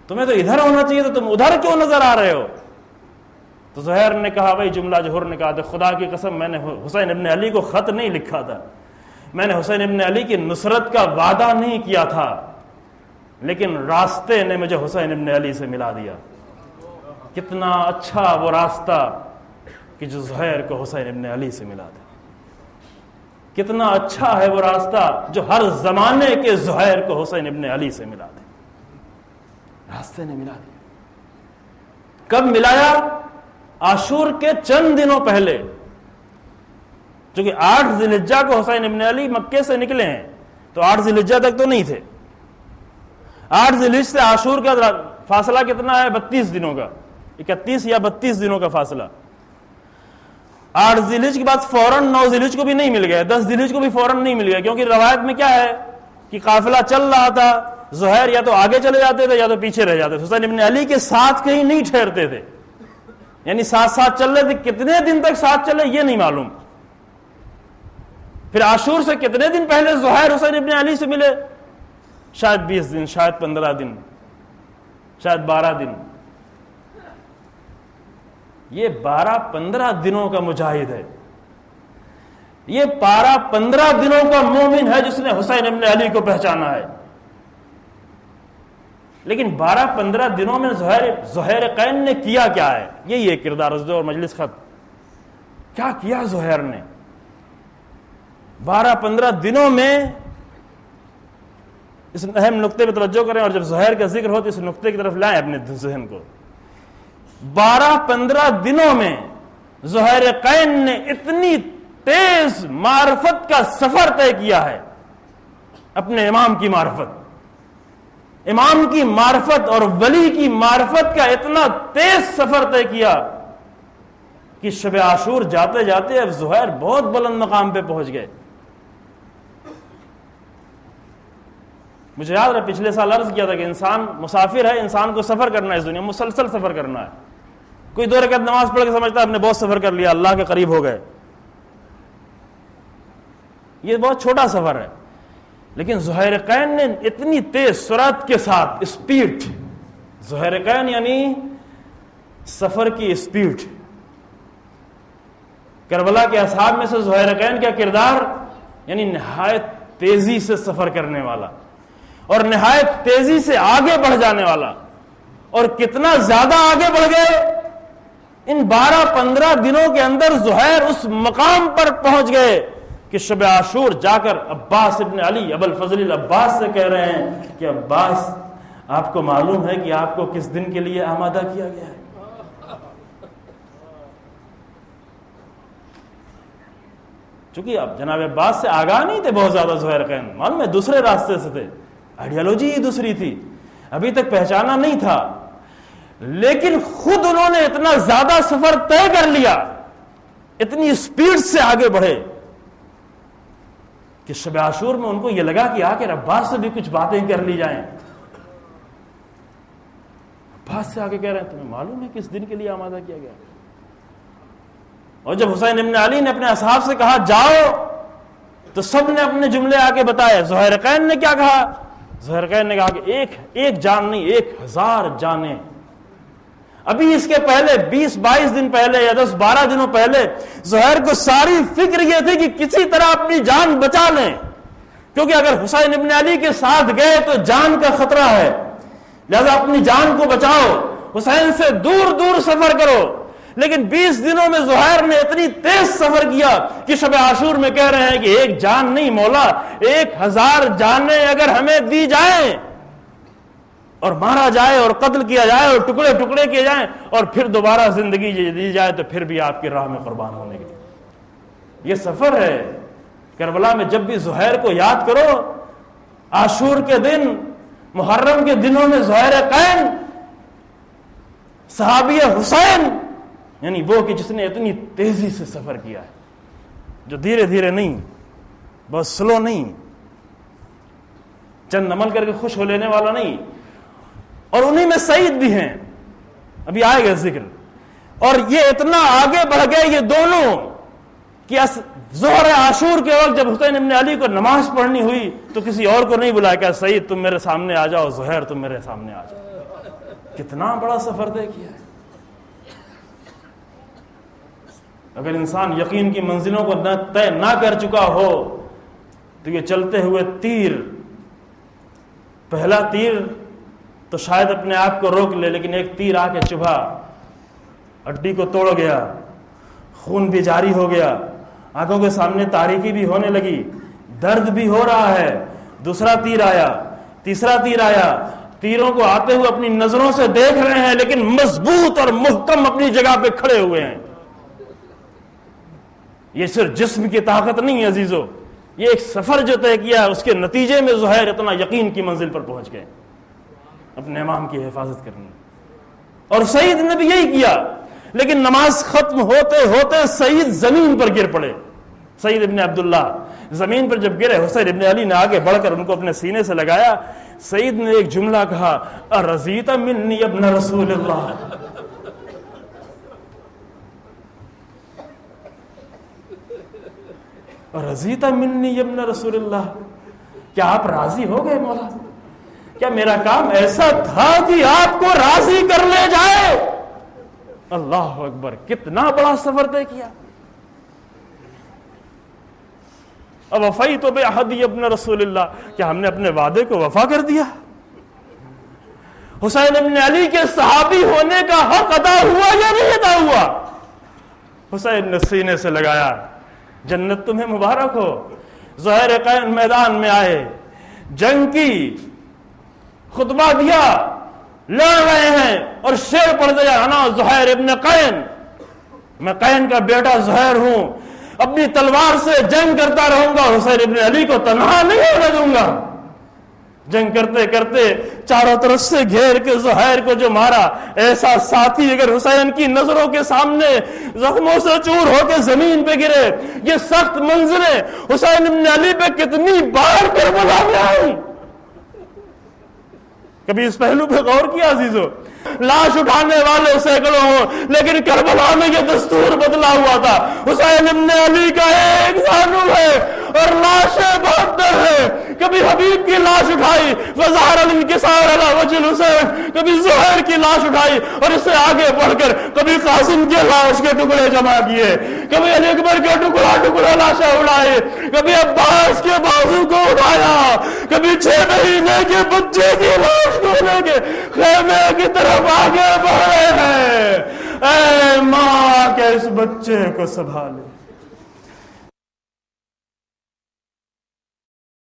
تمہیں تو ادھر ہونا چاہیے، تو تم ادھر کیوں نظر آ رہے ہو؟ تو زہیر نے کہا، بھائی جملہ جوہر نے کہا تھا، خدا کی قسم میں نے حسین ابن علی کو خط نہیں لکھا تھا، میں نے حسین ابن علی کی نصرت کا وعدہ نہیں کیا تھا، لیکن راستے نے مجھے حسین ابن علی سے ملا دیا. کتنا اچھا وہ راستہ کہ جو زہیر کو حسین ابن علی سے ملا دے. کتنا اچھا ہے وہ راستہ جو ہر زمانے کے زہیر کو حسین ابن علی سے ملا دے. راستے نے ملا دیا. کب ملایا؟ عاشور کے چند دنوں پہلے چونکہ 8 ذی الحجہ کو حسین ابن علی مکے سے نکلے ہیں، تو 8 ذی الحجہ تک تو نہیں تھے. 8 ذی الحجہ سے عاشور کا فاصلہ کتنا ہے؟ 32 دنوں کا، 31 یا 32 دنوں کا فاصلہ. 8 ذی الحجہ کے بعد فوراً 9 ذی الحجہ کو بھی نہیں مل گیا، 10 ذی الحجہ کو بھی فوراً نہیں مل گیا، کیونکہ روایت میں کیا ہے کہ قافلہ چل رہا تھا، زہیر یا تو آگے چلے جاتے تھے یا تو پیچھے رہ جاتے تھے. حسین ابن علی کے ساتھ کہیں نہیں ٹھہرتے تھے، یعنی ساتھ چل رہے تھے. کتنے دن تک ساتھ چلے یہ نہیں معلوم. پھر عاشور سے کتنے دن پہلے زہیر حسین ابن علی سے ملے؟ شاید 20 دن، شاید 15 دن، شاید 12 دن. یہ 12-15 دنوں کا مجاہد ہے، یہ 12-15 دنوں کا مومن ہے جس نے حسین ابن علی کو پہچانا ہے. لیکن 12-15 دنوں میں زہیر قین نے کیا کیا ہے؟ یہی ہے کردار عزد اور مجلس خط. کیا کیا زہیر نے 12-15 دنوں میں؟ اس اہم نقطے پہ توجہ کریں، اور جب زہیر کا ذکر ہو تو اس نقطے کی طرف لائیں اپنے ذہن کو. 12-15 دنوں میں زہیر قین نے اتنی تیز معرفت کا سفر طے کیا ہے، اپنے امام کی معرفت، امام کی معرفت اور ولی کی معرفت کا اتنا تیز سفر طے کیا کہ شب عاشور جاتے جاتے اب زہیر بہت بلند مقام پہ پہنچ گئے. مجھے یاد رہا پچھلے سال عرض کیا تھا کہ انسان مسافر ہے، انسان کو سفر کرنا ہے، اس دنیا میں مسلسل سفر کرنا ہے. کوئی 2 رکعت نماز پڑھ کے سمجھتا ہے ہم نے بہت سفر کر لیا، اللہ کے قریب ہو گئے. یہ بہت چھوٹا سفر ہے. لیکن زہیر قین نے اتنی تیز سرعت کے ساتھ اسپیڈ، زہیر قین یعنی سفر کی اسپیڈ. کربلا کے اصحاب میں سے زہیر قین کا کردار یعنی نہایت تیزی سے سفر کرنے والا اور نہایت تیزی سے آگے بڑھ جانے والا. اور کتنا زیادہ آگے بڑھ گئے، ان 12-15 دنوں کے اندر زہیر اس مقام پر پہنچ گئے کہ شب عاشور جا کر عباس ابن علی ابو الفضل العباس سے کہہ رہے ہیں کہ عباس آپ کو معلوم ہے کہ آپ کو کس دن کے لیے آمادہ کیا گیا ہے؟ چونکہ اب جناب عباس سے آگاہ نہیں تھے بہت زیادہ زہیر قین، معلوم ہے دوسرے راستے سے تھے، آئیڈیالوجی ہی دوسری تھی، ابھی تک پہچانا نہیں تھا. لیکن خود انہوں نے اتنا زیادہ سفر طے کر لیا، اتنی اسپیڈ سے آگے بڑھے کہ شب عاشور میں ان کو یہ لگا کہ آ کے عباس سے بھی کچھ باتیں کر لی جائیں. عباس سے آگے کہہ رہے ہیں تمہیں معلوم ہے کس دن کے لیے آمادہ کیا گیا؟ اور جب حسین ابن علی نے اپنے اصحاب سے کہا جاؤ تو سب نے اپنے جملے آگے بتائے. زہیر قین نے کیا کہا؟ زہیر قین نے کہا کہ ایک جان نہیں 1000 جانیں. ابھی اس کے پہلے 20-22 دن پہلے یا 10-12 دنوں پہلے زہیر کو ساری فکر یہ تھی کہ کسی طرح اپنی جان بچا لیں، کیونکہ اگر حسین ابن علی کے ساتھ گئے تو جان کا خطرہ ہے، لہذا اپنی جان کو بچاؤ، حسین سے دور دور سفر کرو. لیکن 20 دنوں میں زہیر نے اتنی تیز سفر کیا کہ شب عاشور میں کہہ رہے ہیں کہ 1 جان نہیں مولا 1000 جانیں اگر ہمیں دی جائیں اور مارا جائے اور قتل کیا جائے اور ٹکڑے ٹکڑے کیے جائیں اور پھر دوبارہ زندگی دی جائے تو پھر بھی آپ کی راہ میں قربان ہونے کے لیے. یہ سفر ہے. کربلا میں جب بھی زہیر کو یاد کرو، عاشور کے دن، محرم کے دنوں میں زہیر قین صحابی حسین یعنی وہ کہ جس نے اتنی تیزی سے سفر کیا ہے، جو دھیرے دھیرے نہیں، بہت سلو نہیں، چند عمل کر کے خوش ہو لینے والا نہیں. اور انہی میں سعید بھی ہیں، ابھی آئے گا ذکر. اور یہ اتنا آگے بڑھ گئے یہ دونوں کہ ظہر عاشور کے وقت جب حسین ابن علی کو نماز پڑھنی ہوئی تو کسی اور کو نہیں بلایا کہ سعید تم میرے سامنے آ جاؤ، زہیر تم میرے سامنے آ جاؤ. کتنا بڑا سفر طے کیا ہے. اگر انسان یقین کی منزلوں کو طے نہ کر چکا ہو تو یہ چلتے ہوئے تیر، پہلا تیر تو شاید اپنے آپ کو روک لے، لیکن ایک تیر آ کے چبھا، ہڈی کو توڑ گیا، خون بھی جاری ہو گیا، آنکھوں کے سامنے تاریکی بھی ہونے لگی، درد بھی ہو رہا ہے. دوسرا تیر آیا، تیسرا تیر آیا، تیروں کو آتے ہوئے اپنی نظروں سے دیکھ رہے ہیں لیکن مضبوط اور محکم اپنی جگہ پہ کھڑے ہوئے ہیں. یہ صرف جسم کی طاقت نہیں ہے عزیزو، یہ ایک سفر جو طے کیا، اس کے نتیجے میں زہیر اتنا یقین کی منزل پر پہنچ گئے اپنے امام کی حفاظت کرنے، اور سعید نے بھی یہی کیا۔ لیکن نماز ختم ہوتے ہوتے سعید زمین پر گر پڑے، سعید ابن عبداللہ زمین پر جب گرے، حسین ابن علی نے آگے بڑھ کر ان کو اپنے سینے سے لگایا۔ سعید نے ایک جملہ کہا، ارضیت منی ابن رسول اللہ، ارضیت منی ابن رسول اللہ، کیا آپ راضی ہو گئے مولا؟ کیا میرا کام ایسا تھا کہ آپ کو راضی کر لے جائے؟ اللہ اکبر، کتنا بڑا سفر طے کیا۔ اب وفیت بعہدی ابن رسول اللہ، کیا ہم نے اپنے وعدے کو وفا کر دیا؟ حسین ابن علی کے صحابی ہونے کا حق ادا ہوا یا نہیں ادا ہوا؟ حسین نے سینے سے لگایا، جنت تمہیں مبارک ہو۔ زہیر قین میدان میں آئے، جنگ کی، خطبہ دیا، لڑ رہے ہیں اور شعر پڑھ دیا، انا زہیر ابن قین، میں قین کا بیٹا زہیر ہوں، اپنی تلوار سے جنگ کرتا رہوں گا، حسین ابن علی کو تنہا نہیں ہونے دوں گا۔ جنگ کرتے کرتے چاروں طرف سے گھیر کے زہیر کو جو مارا، ایسا ساتھی اگر حسین کی نظروں کے سامنے زخموں سے چور ہو کے زمین پہ گرے، یہ سخت منظریں حسین ابن علی پہ کتنی بار کربلا میں آئی۔ کبھی اس پہلو پہ غور کیا عزیزو؟ لاش اٹھانے والے سینکڑوں ہوں، لیکن کربلا میں یہ دستور بدلا ہوا تھا، حسین ابن علی کا ایک زانو ہے اور لاشیں بہت در ہے۔ کبھی حبیب کی لاش اٹھائی، فظہر الانکسار علی وجہ الحسین، کبھی زہیر کی لاش اٹھائی اور اس سے آگے بڑھ کر کبھی قاسم کے لاش کے ٹکڑے جمع کیے، کبھی علی اکبر کے ٹکڑا ٹکڑا لاشیں اڑائے، کبھی عباس کے بازو کو اٹھایا، کبھی 6 مہینے کے بچے کی لاش کو لے کے خیمے کی طرف آگے بڑھ رہے ہیں۔ اے ماں کہ اس بچے کو سنبھالے۔